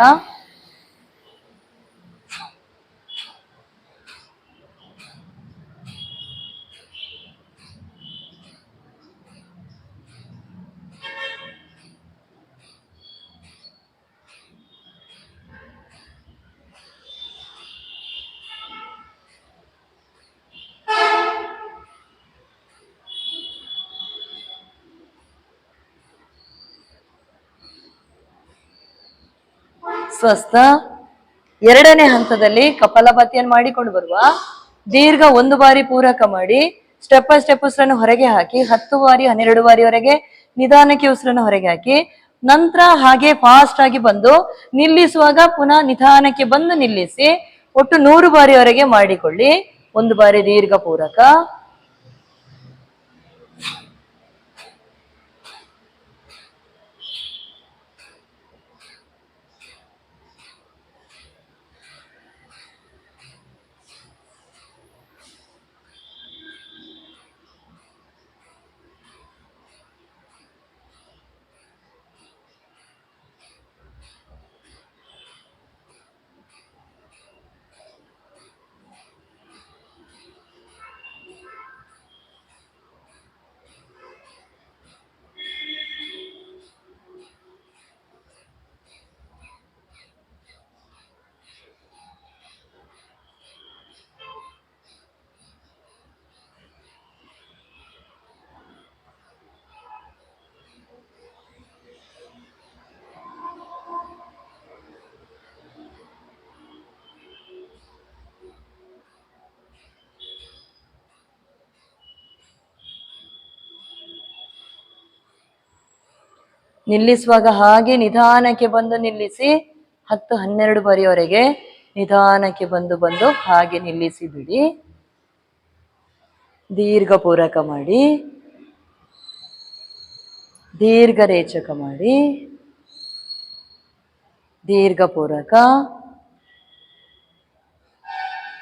A: ಸ್ವಸ್ಥ. ಎರಡನೇ ಹಂತದಲ್ಲಿ ಕಪಾಲಭಾತಿಯನ್ನು ಮಾಡಿಕೊಂಡು ಬರುವ. ದೀರ್ಘ 1 ಬಾರಿ ಪೂರಕ ಮಾಡಿ. ಸ್ಟೆಪ್ ಬೈ ಸ್ಟೆಪ್ ಉಸಿರನ್ನು ಹೊರಗೆ ಹಾಕಿ. 10 ಬಾರಿ 12 ಬಾರಿವರೆಗೆ ನಿಧಾನಕ್ಕೆ ಉಸಿರನ್ನು ಹೊರಗೆ ಹಾಕಿ. ನಂತರ ಹಾಗೆ ಫಾಸ್ಟ್ ಆಗಿ ಬಂದು ನಿಲ್ಲಿಸುವಾಗ ಪುನಃ ನಿಧಾನಕ್ಕೆ ಬಂದು ನಿಲ್ಲಿಸಿ. ಒಟ್ಟು 100 ಬಾರಿವರೆಗೆ ಮಾಡಿಕೊಳ್ಳಿ. 1 ಬಾರಿ ದೀರ್ಘ ಪೂರಕ. ನಿಲ್ಲಿಸುವಾಗ ಹಾಗೆ ನಿಧಾನಕ್ಕೆ ಬಂದು ನಿಲ್ಲಿಸಿ. 10-12 ಬಾರಿವರೆಗೆ ನಿಧಾನಕ್ಕೆ ಬಂದು ಬಂದು ಹಾಗೆ ನಿಲ್ಲಿಸಿ ಬಿಡಿ. ದೀರ್ಘ ಪೂರಕ ಮಾಡಿ. ದೀರ್ಘ ರೇಚಕ ಮಾಡಿ. ದೀರ್ಘ ಪೂರಕ,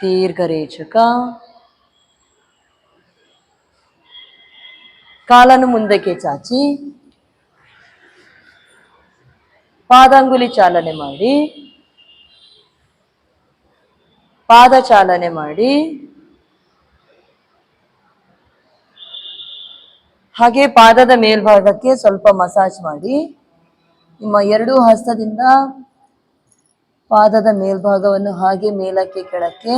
A: ದೀರ್ಘ ರೇಚಕ. ಕಾಲನ್ನು ಮುಂದಕ್ಕೆ ಚಾಚಿ ಪಾದಾಂಗುಲಿ ಚಾಲನೆ ಮಾಡಿ. ಪಾದ ಚಾಲನೆ ಮಾಡಿ ಹಾಗೆ ಪಾದದ ಮೇಲ್ಭಾಗಕ್ಕೆ ಸ್ವಲ್ಪ ಮಸಾಜ್ ಮಾಡಿ. ನಿಮ್ಮ ಎರಡೂ ಹಸ್ತದಿಂದ ಪಾದದ ಮೇಲ್ಭಾಗವನ್ನು ಹಾಗೆ ಮೇಲಕ್ಕೆ ಕೆಳಕ್ಕೆ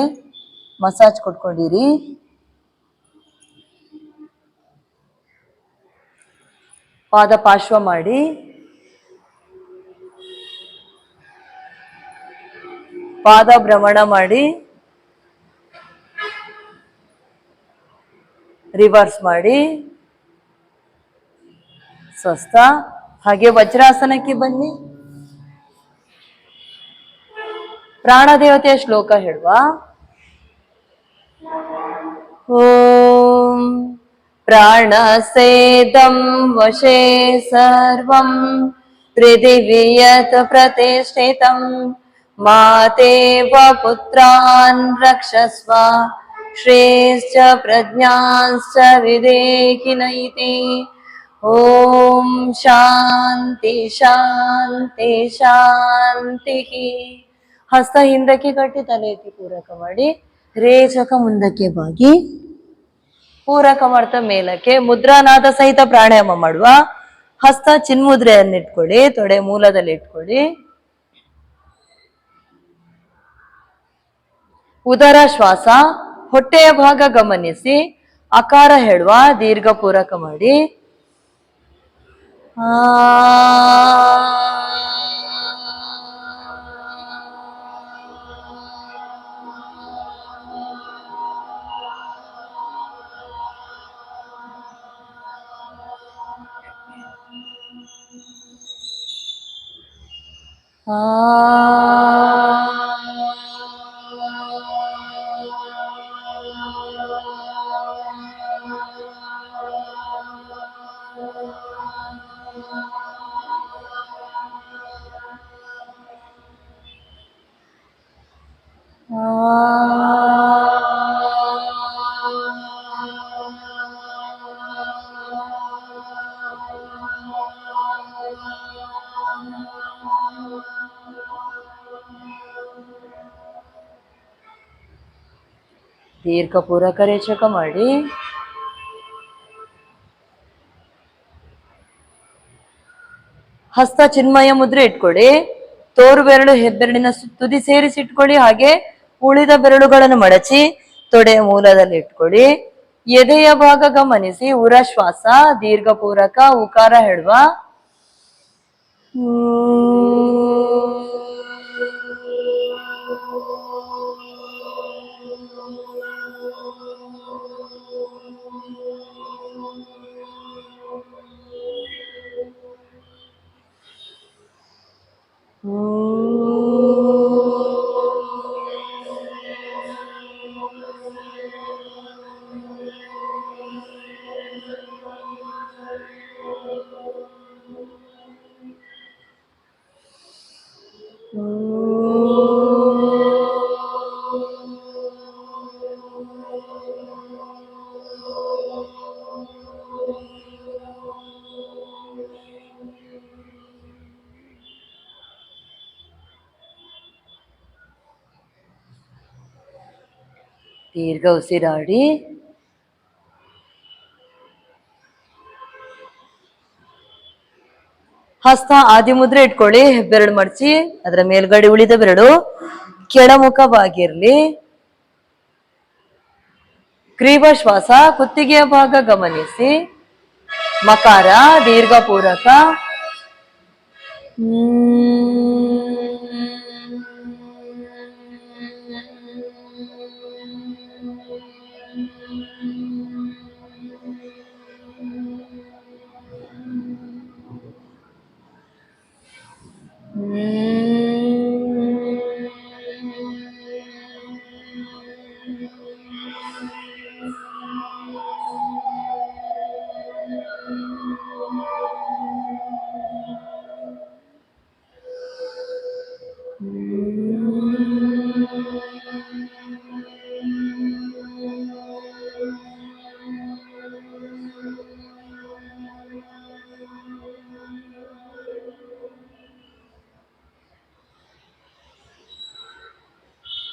A: ಮಸಾಜ್ ಕೊಟ್ಕೊಂಡಿರಿ. ಪಾದ ಪಾರ್ಶ್ವ ಮಾಡಿ ಪಾದ ಭ್ರಮಣ ಮಾಡಿ ರಿವರ್ಸ್ ಮಾಡಿ ಸ್ವಸ್ಥ. ಹಾಗೆ ವಜ್ರಾಸನಕ್ಕೆ ಬನ್ನಿ. ಪ್ರಾಣದೇವತೆಯ ಶ್ಲೋಕ ಹೇಳುವ. ಓಂ ಪ್ರಾಣಸೇದಂ ವಶೇ ಸರ್ವಂ ಪೃಥಿವಿ ಯತ್ ಪ್ರತಿಷ್ಠಿತಂ ಮಾತೇವ ಪುತ್ರಾನ್ ರಕ್ಷಸ್ವ ಶ್ರೇಷ್ಠ ಪ್ರಜ್ಞಾಂಶ್ಚ ವಿದೇಹಿನೈತಿ. ಓಂ ಶಾಂತಿ ಶಾಂತಿ ಶಾಂತಿ. ಹಸ್ತ ಹಿಂದಕ್ಕೆ ಕಟ್ಟಿ ತಲೆ ಎತ್ತಿ ಪೂರಕ ಮಾಡಿ. ರೇಚಕ ಮುಂದಕ್ಕೆ ಬಾಗಿ ಪೂರಕ ಮಾಡ್ತಾ ಮೇಲಕ್ಕೆ ಮುದ್ರಾನಾದ ಸಹಿತ ಪ್ರಾಣಾಯಾಮ ಮಾಡುವ. ಹಸ್ತ ಚಿನ್ಮುದ್ರೆಯನ್ನಿಟ್ಕೊಳ್ಳಿ, ತೊಡೆ ಮೂಲದಲ್ಲಿ ಇಟ್ಕೊಳ್ಳಿ. ಉದರ ಶ್ವಾಸ, ಹೊಟ್ಟೆಯ ಭಾಗ ಗಮನಿಸಿ. ಆಕಾರ ಹೇಳುವ, ದೀರ್ಘ ಪೂರಕ ಮಾಡಿ. ದೀರ್ಘ ಪೂರಕ ರೇಚಕ ಮಾಡಿ. ಹಸ್ತ ಚಿನ್ಮಯ ಮುದ್ರೆ ಇಟ್ಕೊಳ್ಳಿ. ತೋರು ಬೆರಳು ಹೆಬ್ಬೆರಳಿನ ತುದಿ ಸೇರಿಸಿ ಇಟ್ಕೊಳ್ಳಿ. ಹಾಗೆ ಉಳಿದ ಬೆರಳುಗಳನ್ನು ಮಡಚಿ ತೊಡೆಯ ಮೂಲದಲ್ಲಿ ಇಟ್ಕೊಳ್ಳಿ. ಎದೆಯ ಭಾಗ ಗಮನಿಸಿ. ಉರ ಶ್ವಾಸ, ದೀರ್ಘ ಪೂರಕ, ಉಕಾರ ಹೇಳುವ. ದೀರ್ಘ ಉಸಿರಾಡಿ. ಹಸ್ತ ಆದಿಮುದ್ರೆ ಇಟ್ಕೊಳ್ಳಿ. ಹೆಬ್ಬೆರಳು ಮಡಚಿ ಅದರ ಮೇಲ್ಗಡೆ ಉಳಿದ ಬೆರಳು ಕೆಳಮುಖವಾಗಿರ್ಲಿ. ಗ್ರೀವ ಶ್ವಾಸ, ಕುತ್ತಿಗೆಯ ಭಾಗ ಗಮನಿಸಿ. ಮಕಾರ, ದೀರ್ಘ ಪೂರಕ.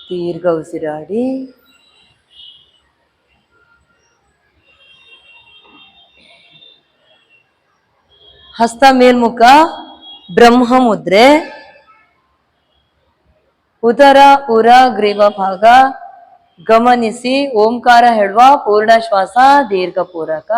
A: ದೀರ್ಘ ಉಸಿರಾಡಿ. ಹಸ್ತ ಮೇಲ್ಮುಖ ಬ್ರಹ್ಮ ಮುದ್ರೆ. ಉದರ ಉರ ಗ್ರೀವ ಭಾಗ ಗಮನಿಸಿ ಓಂಕಾರ ಹೇಳುವ ಪೂರ್ಣ ಶ್ವಾಸ ದೀರ್ಘ ಪೂರಕ.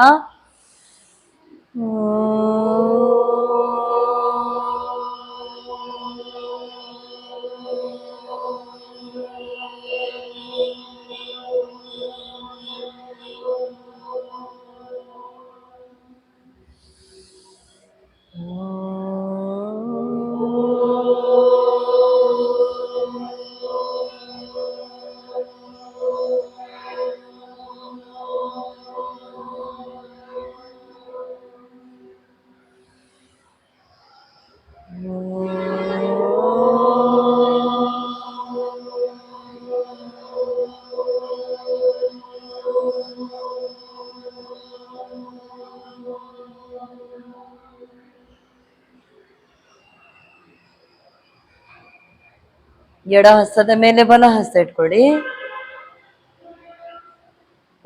A: ಎಡ ಹಸ್ತದ ಮೇಲೆ ಬಲ ಹಸ್ತ ಇಟ್ಕೊಳ್ಳಿ.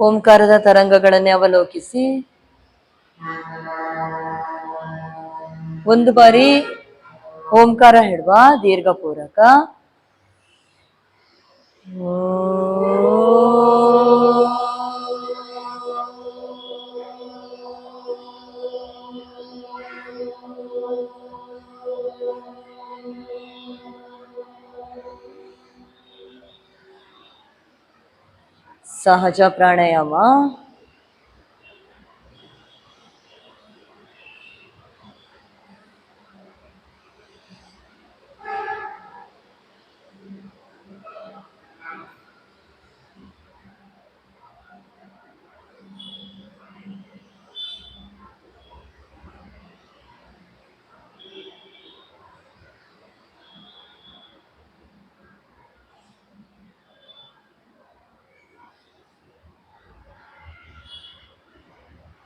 A: ಓಂಕಾರದ ತರಂಗಗಳನ್ನೇ ಅವಲೋಕಿಸಿ. ಒಂದು ಬಾರಿ ಓಂಕಾರ ಹೇಳುವ ದೀರ್ಘ ಪೂರಕ. ಸಹಜ ಪ್ರಾಣಾಯಾಮ.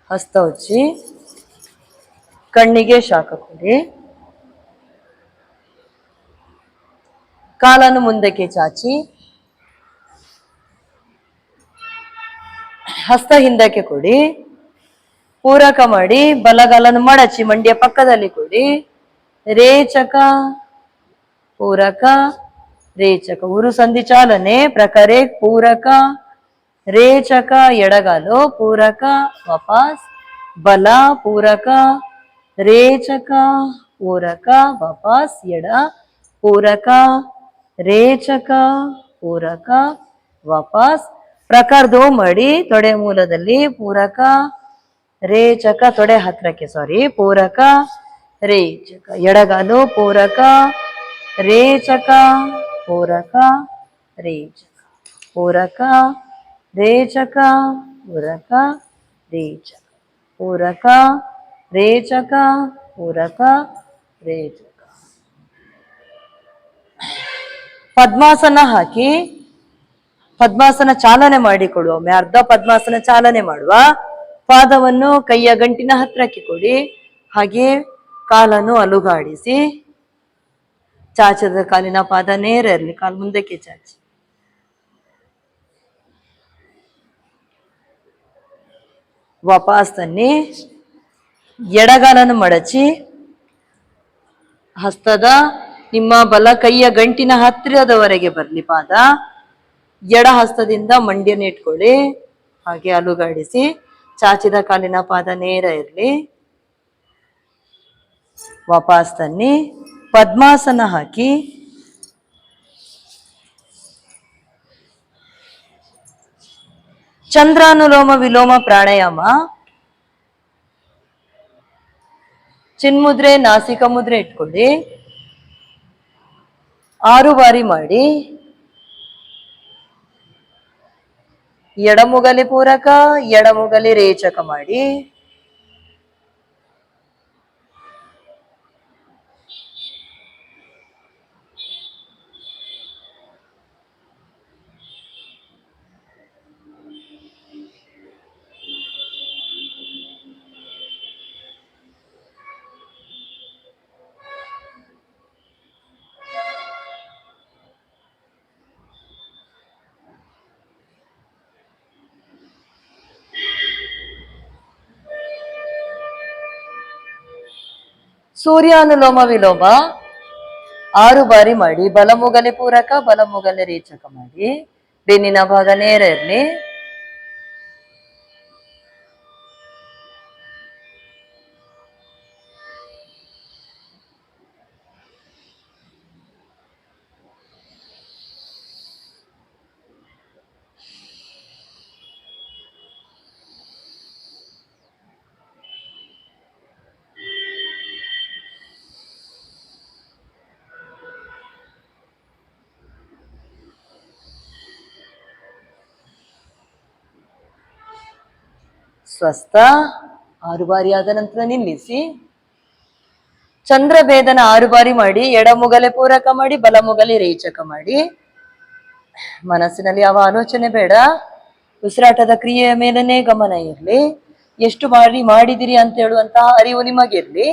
A: ಹಸ್ತ ಉಜ್ಜಿ ಕಣ್ಣಿಗೆ ಶಾಖ ಕೊಡಿ. ಕಾಲನ್ನು ಮುಂದಕ್ಕೆ ಚಾಚಿ ಹಸ್ತ ಹಿಂದಕ್ಕೆ ಕೊಡಿ. ಪೂರಕ ಮಾಡಿ ಬಲಗಾಲನ್ನು ಮಡಚಿ ಮಂಡಿಯ ಪಕ್ಕದಲ್ಲಿ ಕೊಡಿ. ರೇಚಕ ಪೂರಕ ರೇಚಕ. ಉರು ಸಂಧಿ ಚಾಲನೆ ಪ್ರಕಾರ ಪೂರಕ ರೇಚಕ. ಎಡಗಾಲು ಪೂರಕ ವಾಪಸ್ ಬಲ ಪೂರಕ ರೇಚಕ ಪೂರಕ ವಾಪಸ್ ಎಡ ಪೂರಕ ರೇಚಕ ಪೂರಕ ವಾಪಸ್. ಪ್ರಕಾರ ದೋ ಮಾಡಿ ತೊಡೆ ಮೂಲದಲ್ಲಿ ಪೂರಕ ರೇಚಕ ತೊಡೆ ಹತ್ರಕ್ಕೆ ಪೂರಕ ರೇಚಕ. ಎಡಗಾಲು ಪೂರಕ ರೇಚಕ ಪೂರಕ ರೇಚಕ ಪೂರಕ ರೇಚಕ ಪೂರಕ ರೇಚಕ ಪೂರಕ ರೇಚಕ ಪೂರಕ ರೇಚಕ. ಪದ್ಮಾಸನ ಹಾಕಿ ಪದ್ಮಾಸನ ಚಾಲನೆ ಮಾಡಿಕೊಡುವ. ಒಮ್ಮೆ ಅರ್ಧ ಪದ್ಮಾಸನ ಚಾಲನೆ ಮಾಡುವ. ಪಾದವನ್ನು ಕೈಯ ಗಂಟಿನ ಹತ್ರಕ್ಕೆ ಕೊಡಿ. ಹಾಗೆ ಕಾಲನ್ನು ಅಲುಗಾಡಿಸಿ. ಚಾಚದ ಕಾಲಿನ ಪಾದ ನೇರ ಇರಲಿ. ಕಾಲು ಮುಂದಕ್ಕೆ ಚಾಚಿ. ವಾಪಸ್ ತನ್ನಿ. ಎಡಗಾಲನ್ನು ಮಡಚಿ ಹಸ್ತದ ನಿಮ್ಮ ಬಲ ಕೈಯ ಗಂಟಿನ ಹತ್ತಿರದವರೆಗೆ ಬರ್ಲಿ ಪಾದ. ಎಡ ಹಸ್ತದಿಂದ ಮಂಡಿಯನ್ನು ಇಟ್ಕೊಳ್ಳಿ. ಹಾಗೆ ಅಲುಗಾಡಿಸಿ. ಚಾಚಿದ ಕಾಲಿನ ಪಾದ ನೇರ ಇರಲಿ. ವಾಪಸ್ ತನ್ನಿ. ಪದ್ಮಾಸನ ಹಾಕಿ ಚಂದ್ರಾನುಲೋಮ ವಿಲೋಮ ಪ್ರಾಣಾಯಾಮ. ಚಿನ್ಮುದ್ರೆ ನಾಸಿಕ ಮುದ್ರೆ ಇಟ್ಕೊಳ್ಳಿ. 6 ಬಾರಿ ಮಾಡಿ. ಎಡಮುಗಲಿ ಪೂರಕ ಎಡಮುಗಲಿ ರೇಚಕ ಮಾಡಿ. ಸೂರ್ಯಾನುಲೋಮ ವಿಲೋಮ 6 ಬಾರಿ ಮಾಡಿ. ಬಲಮುಗಲೆ ಪೂರಕ, ಬಲಮುಗಲೆ ರೇಚಕ ಮಾಡಿ. ಬೆನ್ನಿನ ಭಾಗ ನೇರ ಇರಲಿ. ಸ್ವಸ್ಥ. 6 ಬಾರಿ ಆದ ನಂತರ ನಿಲ್ಲಿಸಿ. ಚಂದ್ರಭೇದನ 6 ಬಾರಿ ಮಾಡಿ. ಎಡಮುಗಲೆ ಪೂರಕ ಮಾಡಿ, ಬಲಮುಗಲೆ ರೇಚಕ ಮಾಡಿ. ಮನಸ್ಸಿನಲ್ಲಿ ಯಾವ ಆಲೋಚನೆ ಬೇಡ. ಉಸಿರಾಟದ ಕ್ರಿಯೆಯ ಮೇಲೇನೆ ಗಮನ ಇರಲಿ. ಎಷ್ಟು ಬಾರಿ ಮಾಡಿದಿರಿ ಅಂತ ಹೇಳುವಂತಹ ಅರಿವು ನಿಮಗಿರ್ಲಿ.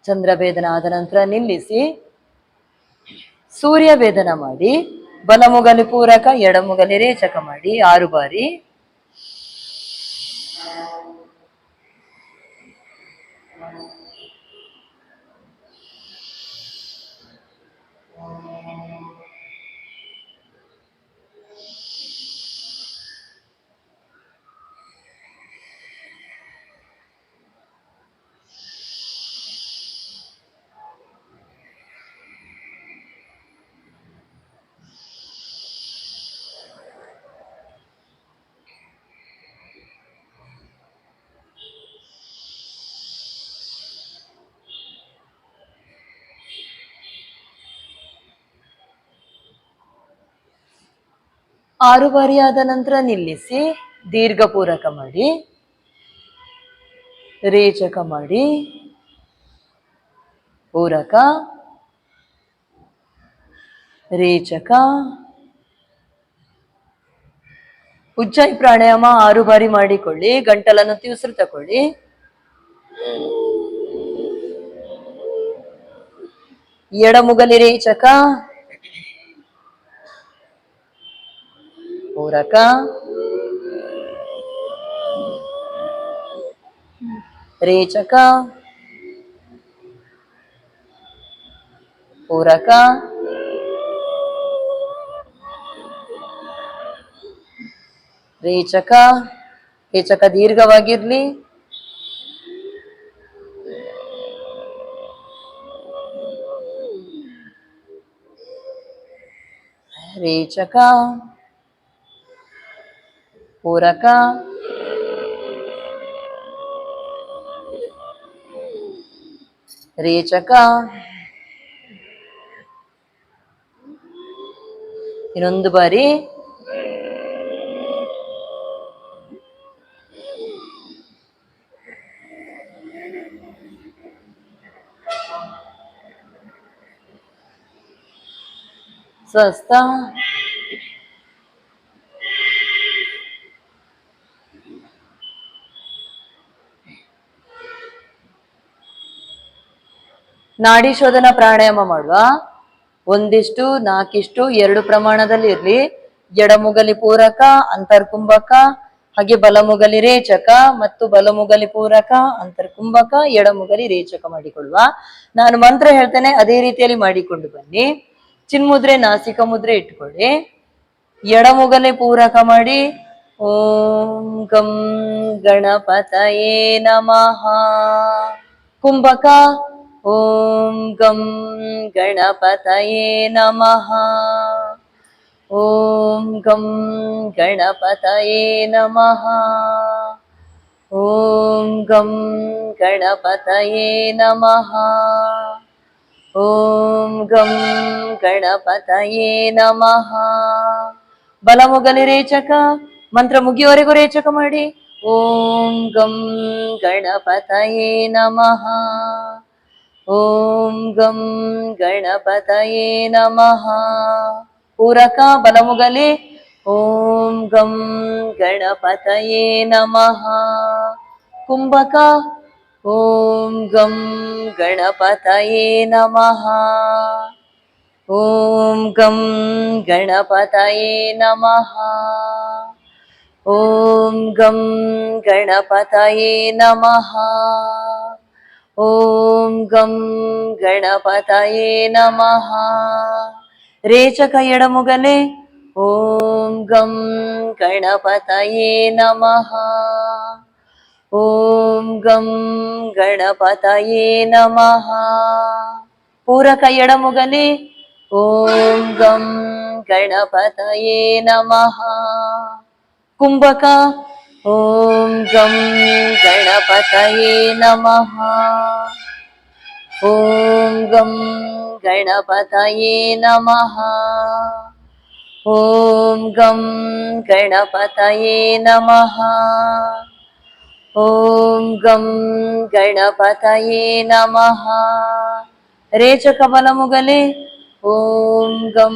A: ಚಂದ್ರಭೇದನ ಆದ ನಂತರ ನಿಲ್ಲಿಸಿ. ಸೂರ್ಯ ಭೇದನ ಮಾಡಿ. ಬಲಮುಗಲೆ ಪೂರಕ, ಎಡಮುಗಲೆ ರೇಚಕ ಮಾಡಿ 6 ಬಾರಿ. ಆರು ಬಾರಿ ಆದ ನಂತರ ನಿಲ್ಲಿಸಿ. ದೀರ್ಘ ಪೂರಕ ಮಾಡಿ, ರೇಚಕ ಮಾಡಿ, ಪೂರಕ, ರೇಚಕ. ಉಜ್ಜಾಯಿ ಪ್ರಾಣಾಯಾಮ 6 ಬಾರಿ ಮಾಡಿಕೊಳ್ಳಿ. ಗಂಟಲನ್ನು ಉಸಿರು ತಕೊಳ್ಳಿ. ಎಡಮುಗಲಿ ರೇಚಕ, ಪೂರಕ, ರೇಚಕ, ಪೂರಕ, ರೇಚಕ. ರೇಚಕ ದೀರ್ಘವಾಗಿರ್ಲಿ. ರೇಚಕ, ಪೂರಕ, ರೇಚಕ. ಇನ್ನೊಂದು ಬಾರಿ. ಸ್ವಸ್ಥ. ನಾಡಿ ಶೋಧನ ಪ್ರಾಣಾಯಾಮ ಮಾಡುವ. 1:4 2 ಪ್ರಮಾಣದಲ್ಲಿ ಇರ್ಲಿ. ಎಡಮುಗಲಿ ಪೂರಕ, ಅಂತರ್ಕುಂಭಕ, ಹಾಗೆ ಬಲಮುಗಲಿ ರೇಚಕ ಮತ್ತು ಬಲಮುಗಲಿ ಪೂರಕ, ಅಂತರ್ಕುಂಭಕ, ಎಡಮುಗಲಿ ರೇಚಕ ಮಾಡಿಕೊಳ್ಳುವ. ನಾನು ಮಂತ್ರ ಹೇಳ್ತೇನೆ, ಅದೇ ರೀತಿಯಲ್ಲಿ ಮಾಡಿಕೊಂಡು ಬನ್ನಿ. ಚಿನ್ಮುದ್ರೆ, ನಾಸಿಕ ಮುದ್ರೆ ಇಟ್ಕೊಳ್ಳಿ. ಎಡಮುಗಲೆ ಪೂರಕ ಮಾಡಿ. ಓಂ ಗಂ ಗಣಪತಯೇ ನಮಃ. ಕುಂಭಕ, ಓಂ ಗಂ ಗಣಪತಯೇ ನಮಃ. ಓಂ ಗಂ ಗಣಪತಯೇ ನಮಃ. ಓಂ ಗಂ ಗಣಪತಯೇ ನಮಃ. ಓಂ ಗಂ ಗಣಪತಯೇ ನಮಃ. ಬಲ ಮುಗಲಿ ರೇಚಕ, ಮಂತ್ರ ಮುಗಿಯುವವರೆಗೂ ರೇಚಕ ಮಾಡಿ. ಓಂ ಗಂ ಗಣಪತಯೇ ನಮಃ. ಓಂ ಗಂ ಗಣಪತಯೇ ನಮಃ. ಪೂರಕ ಬಲ ಮುಗಲಿ. ಓಂ ಗಂ ಗಣಪತಯೇ ನಮಃ. ಕುಂಭಕ ಓಂ ಗಂ ಗಣಪತಯೇ ನಮಃ. ಓಂ ಗಂ ಗಣಪತಯೇ ನಮಃ. ಓಂ ಗಂ ಗಣಪತಯೇ ನಮಃ. ಓಂ ಗಂ ಗಣಪತಯೇ ನಮಃ. ರೇಚಕ ಎಡಮುಗಲೆ. ಓಂ ಗಂ ಗಣಪತಯೇ ನಮಃ. ಓಂ ಗಂ ಗಣಪತಯೇ ನಮಃ. ಪೂರಕ ಎಡಮುಗಲಿ. ಓಂ ಗಂ ಗಣಪತಯೇ ನಮಃ. ಕುಂಭಕ ಓಂ ಗಂ ಗಣಪತಯೇ ನಮಃ. ಓಂ ಗಂ ಗಣಪತಯೇ ನಮಃ. ಓಂ ಗಂ ಗಣಪತಯೇ ನಮಃ. ಓಂ ಗಂ ಗಣಪತಯೇ ನಮಃ. ರೇಚಕ ಬಲ ಮುಗಲಿ. ಓಂ ಗಂ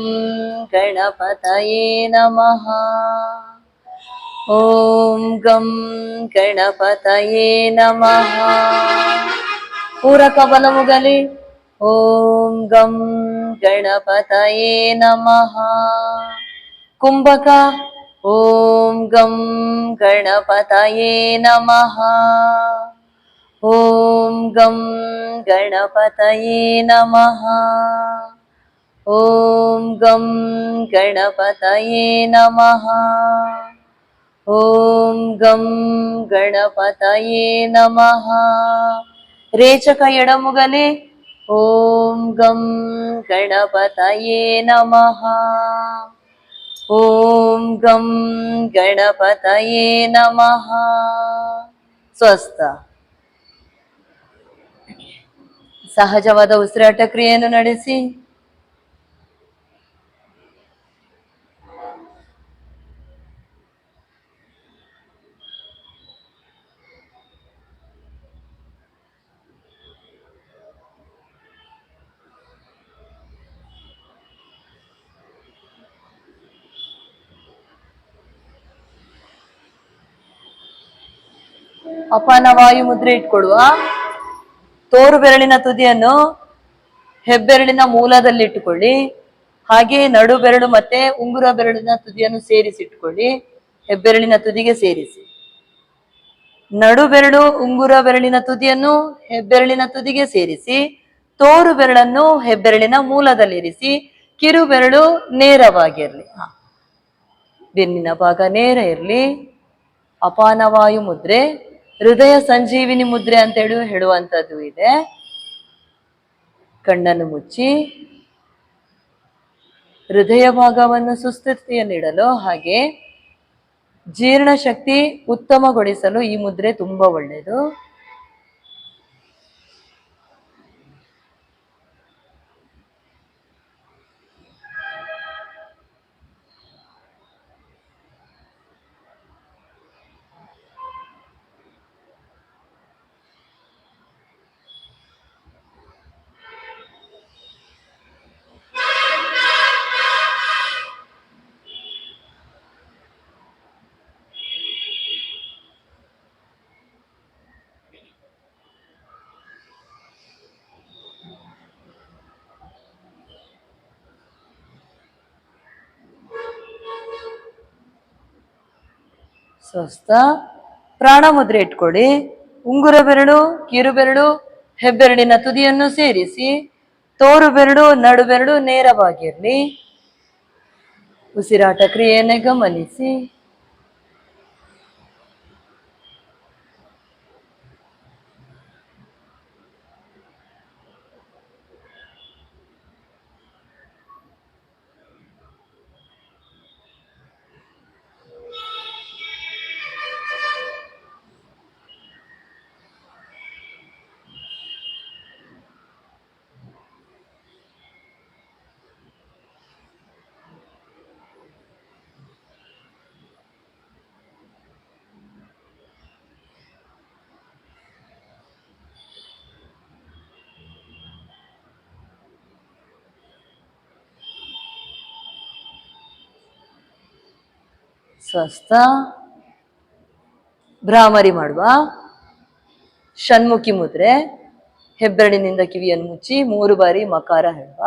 A: ಗಣಪತಯೇ ನಮಃ. ಓಂ ಗಂ ಗಣಪತಯೇ ನಮಃ. ಪೂರಕ ಬಲ ಮುಗಲಿ. ಓಂ ಗಂ ಗಣಪತಯೇ ನಮಃ. ಕುಂಭಕ ಓಂ ಗಂ ಗಣಪತಯೇ ನಮಃ. ಓಂ ಗಂ ಗಣಪತಯೇ ನಮಃ. ಓಂ ಗಂ ಗಣಪತಯೇ ನಮಃ. ಓಂ ಗಂ ಗಣಪತಯೇ ನಮಃ. ರೇಚಕ ಎಡಮುಗಲಿ. ಓಂ ಗಂ ಗಣಪತಯೇ ನಮಃ. ಓಂ ಗಂ ಗಣಪತಯೇ ನಮಃ. ಸ್ವಸ್ಥ. ಸಹಜವಾದ ಉಸಿರಾಟ ಕ್ರಿಯೆಯನ್ನು ನಡೆಸಿ. ಅಪಾನ ವಾಯು ಮುದ್ರೆ ಇಟ್ಕೊಡುವ. ತೋರು ಬೆರಳಿನ ತುದಿಯನ್ನು ಹೆಬ್ಬೆರಳಿನ ಮೂಲದಲ್ಲಿ ಇಟ್ಟುಕೊಳ್ಳಿ. ಹಾಗೆ ನಡು ಬೆರಳು ಮತ್ತೆ ಉಂಗುರ ಬೆರಳಿನ ತುದಿಯನ್ನು ಸೇರಿಸಿಟ್ಕೊಳ್ಳಿ. ಹೆಬ್ಬೆರಳಿನ ತುದಿಗೆ ಸೇರಿಸಿ. ನಡು ಬೆರಳು ಉಂಗುರ ಬೆರಳಿನ ತುದಿಯನ್ನು ಹೆಬ್ಬೆರಳಿನ ತುದಿಗೆ ಸೇರಿಸಿ. ತೋರು ಬೆರಳನ್ನು ಹೆಬ್ಬೆರಳಿನ ಮೂಲದಲ್ಲಿರಿಸಿ. ಕಿರು ಬೆರಳು ನೇರವಾಗಿರಲಿ. ಬೆನ್ನಿನ ಭಾಗ ನೇರ ಇರಲಿ. ಅಪಾನವಾಯು ಮುದ್ರೆ, ಹೃದಯ ಸಂಜೀವಿನಿ ಮುದ್ರೆ ಅಂತ ಹೇಳುವಂಥದ್ದು ಇದೆ. ಕಣ್ಣನ್ನು ಮುಚ್ಚಿ ಹೃದಯ ಭಾಗವನ್ನು ಸುಸ್ಥಿತಿಯಲ್ಲಿಡಲು ಹಾಗೆ ಜೀರ್ಣಶಕ್ತಿ ಉತ್ತಮಗೊಳಿಸಲು ಈ ಮುದ್ರೆ ತುಂಬಾ ಒಳ್ಳೆಯದು. ಸ್ವಸ್ಥ. ಪ್ರಾಣ ಮುದ್ರೆ ಇಟ್ಕೊಳ್ಳಿ. ಉಂಗುರ ಬೆರಳು ಕಿರು ಬೆರಳು ಹೆಬ್ಬೆರಳಿನ ತುದಿಯನ್ನು ಸೇರಿಸಿ. ತೋರು ಬೆರಳು ನಡು ಬೆರಳು ನೇರವಾಗಿರಲಿ. ಉಸಿರಾಟ ಕ್ರಿಯೆಯನ್ನೇ ಗಮನಿಸಿ. ಸ್ವಸ್ಥ. ಭ್ರಾಮರಿ ಮಾಡುವ. ಷಣ್ಮುಖಿ ಮುದ್ರೆ. ಹೆಬ್ಬೆರಳಿನಿಂದ ಕಿವಿಯನ್ನು ಮುಚ್ಚಿ 3 ಬಾರಿ ಮಕಾರ ಹೇಳುವ.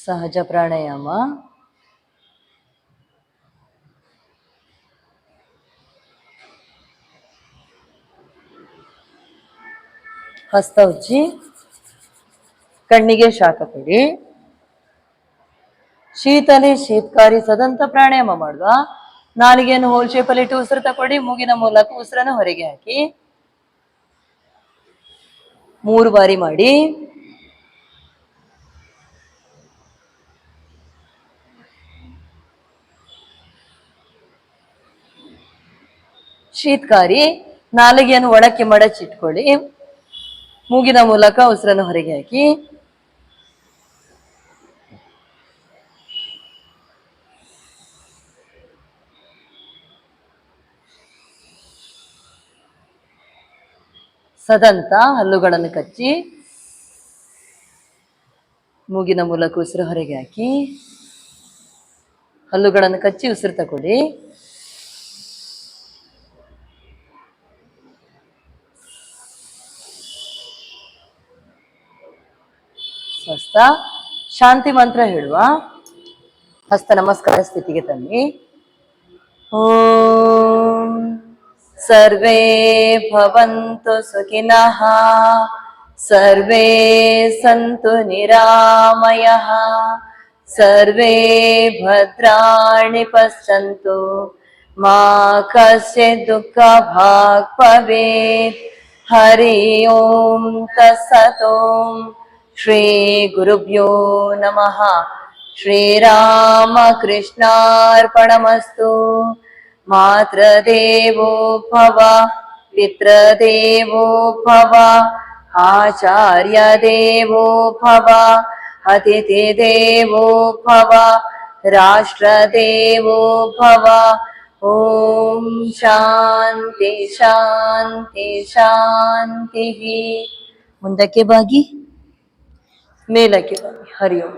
A: ಸಹಜ ಪ್ರಾಣಾಯಾಮ. ಹಸ್ತ ಉಜ್ಜಿ ಕಣ್ಣಿಗೆ ಶಾಖ ಕೊಡಿ. ಶೀತಲಿ ಶೀತಕಾರಿ ಸದಂತ ಪ್ರಾಣಾಯಾಮ ಮಾಡುವ. ನಾಲಿಗೆಯನ್ನು ಹೋಲ್ ಶೇಪಲ್ಲಿ ಇಟ್ಟು ಉಸಿರು ತಗೊಳ್ಳಿ. ಮೂಗಿನ ಮೂಲಕ ಉಸಿರನ್ನು ಹೊರಗೆ ಹಾಕಿ 3 ಬಾರಿ ಮಾಡಿ. ಶೀತಕಾರಿ ನಾಲಿಗೆಯನ್ನು ಒಳಕ್ಕೆ ಮಡಚಿಟ್ಕೊಳ್ಳಿ. ಮೂಗಿನ ಮೂಲಕ ಉಸಿರನ್ನು ಹೊರಗೆ ಹಾಕಿ. ಸದಂತ ಹಲ್ಲುಗಳನ್ನು ಕಚ್ಚಿ ಮೂಗಿನ ಮೂಲಕ ಉಸಿರು ಹೊರಗೆ ಹಾಕಿ. ಹಲ್ಲುಗಳನ್ನು ಕಚ್ಚಿ ಉಸಿರು ತಗೊಳ್ಳಿ. ಸ್ವಸ್ಥ. ಶಾಂತಿ ಮಂತ್ರ ಹೇಳುವ. ಹಸ್ತ ನಮಸ್ಕಾರ ಸ್ಥಿತಿಗೆ ತನ್ನಿ. ಓಂ ಸರ್ವೇ ಭವಂತು ಸುಖಿನಃ ಸರ್ವೇ ಸಂತು ನಿರಾಮಯಃ ಸರ್ವೇ ಭದ್ರಾಣಿ ಪಶ್ಯಂತು ಮಾ ಕಶ್ಚಿತ್ ದುಃಖ ಭಾಗ್ ಭವೇತ್. ಹರಿ ಓಂ ತತ್ಸತ್. ಓಂ ಶ್ರೀ ಗುರುಭ್ಯೋ ನಮಃ. ಶ್ರೀರಾಮಕೃಷ್ಣಾರ್ಪಣಮಸ್ತು. ಮಾತೃದೇವೋ ಭವ ಪಿತೃದೇವೋ ಭವ ಆಚಾರ್ಯ ದೇವೋ ಭವ ಅತಿಥಿ ದೇವೋ ಭವ ರಾಷ್ಟ್ರ ದೇವೋ ಭವ. ಓಂ ಶಾಂತಿ ಶಾಂತಿ ಶಾಂತಿ. ಮುಂದಕ್ಕೆ ಬಾಗಿ ಮೇಲಕ್ಕೆ ಬಾಗಿ. ಹರಿ ಓಂ.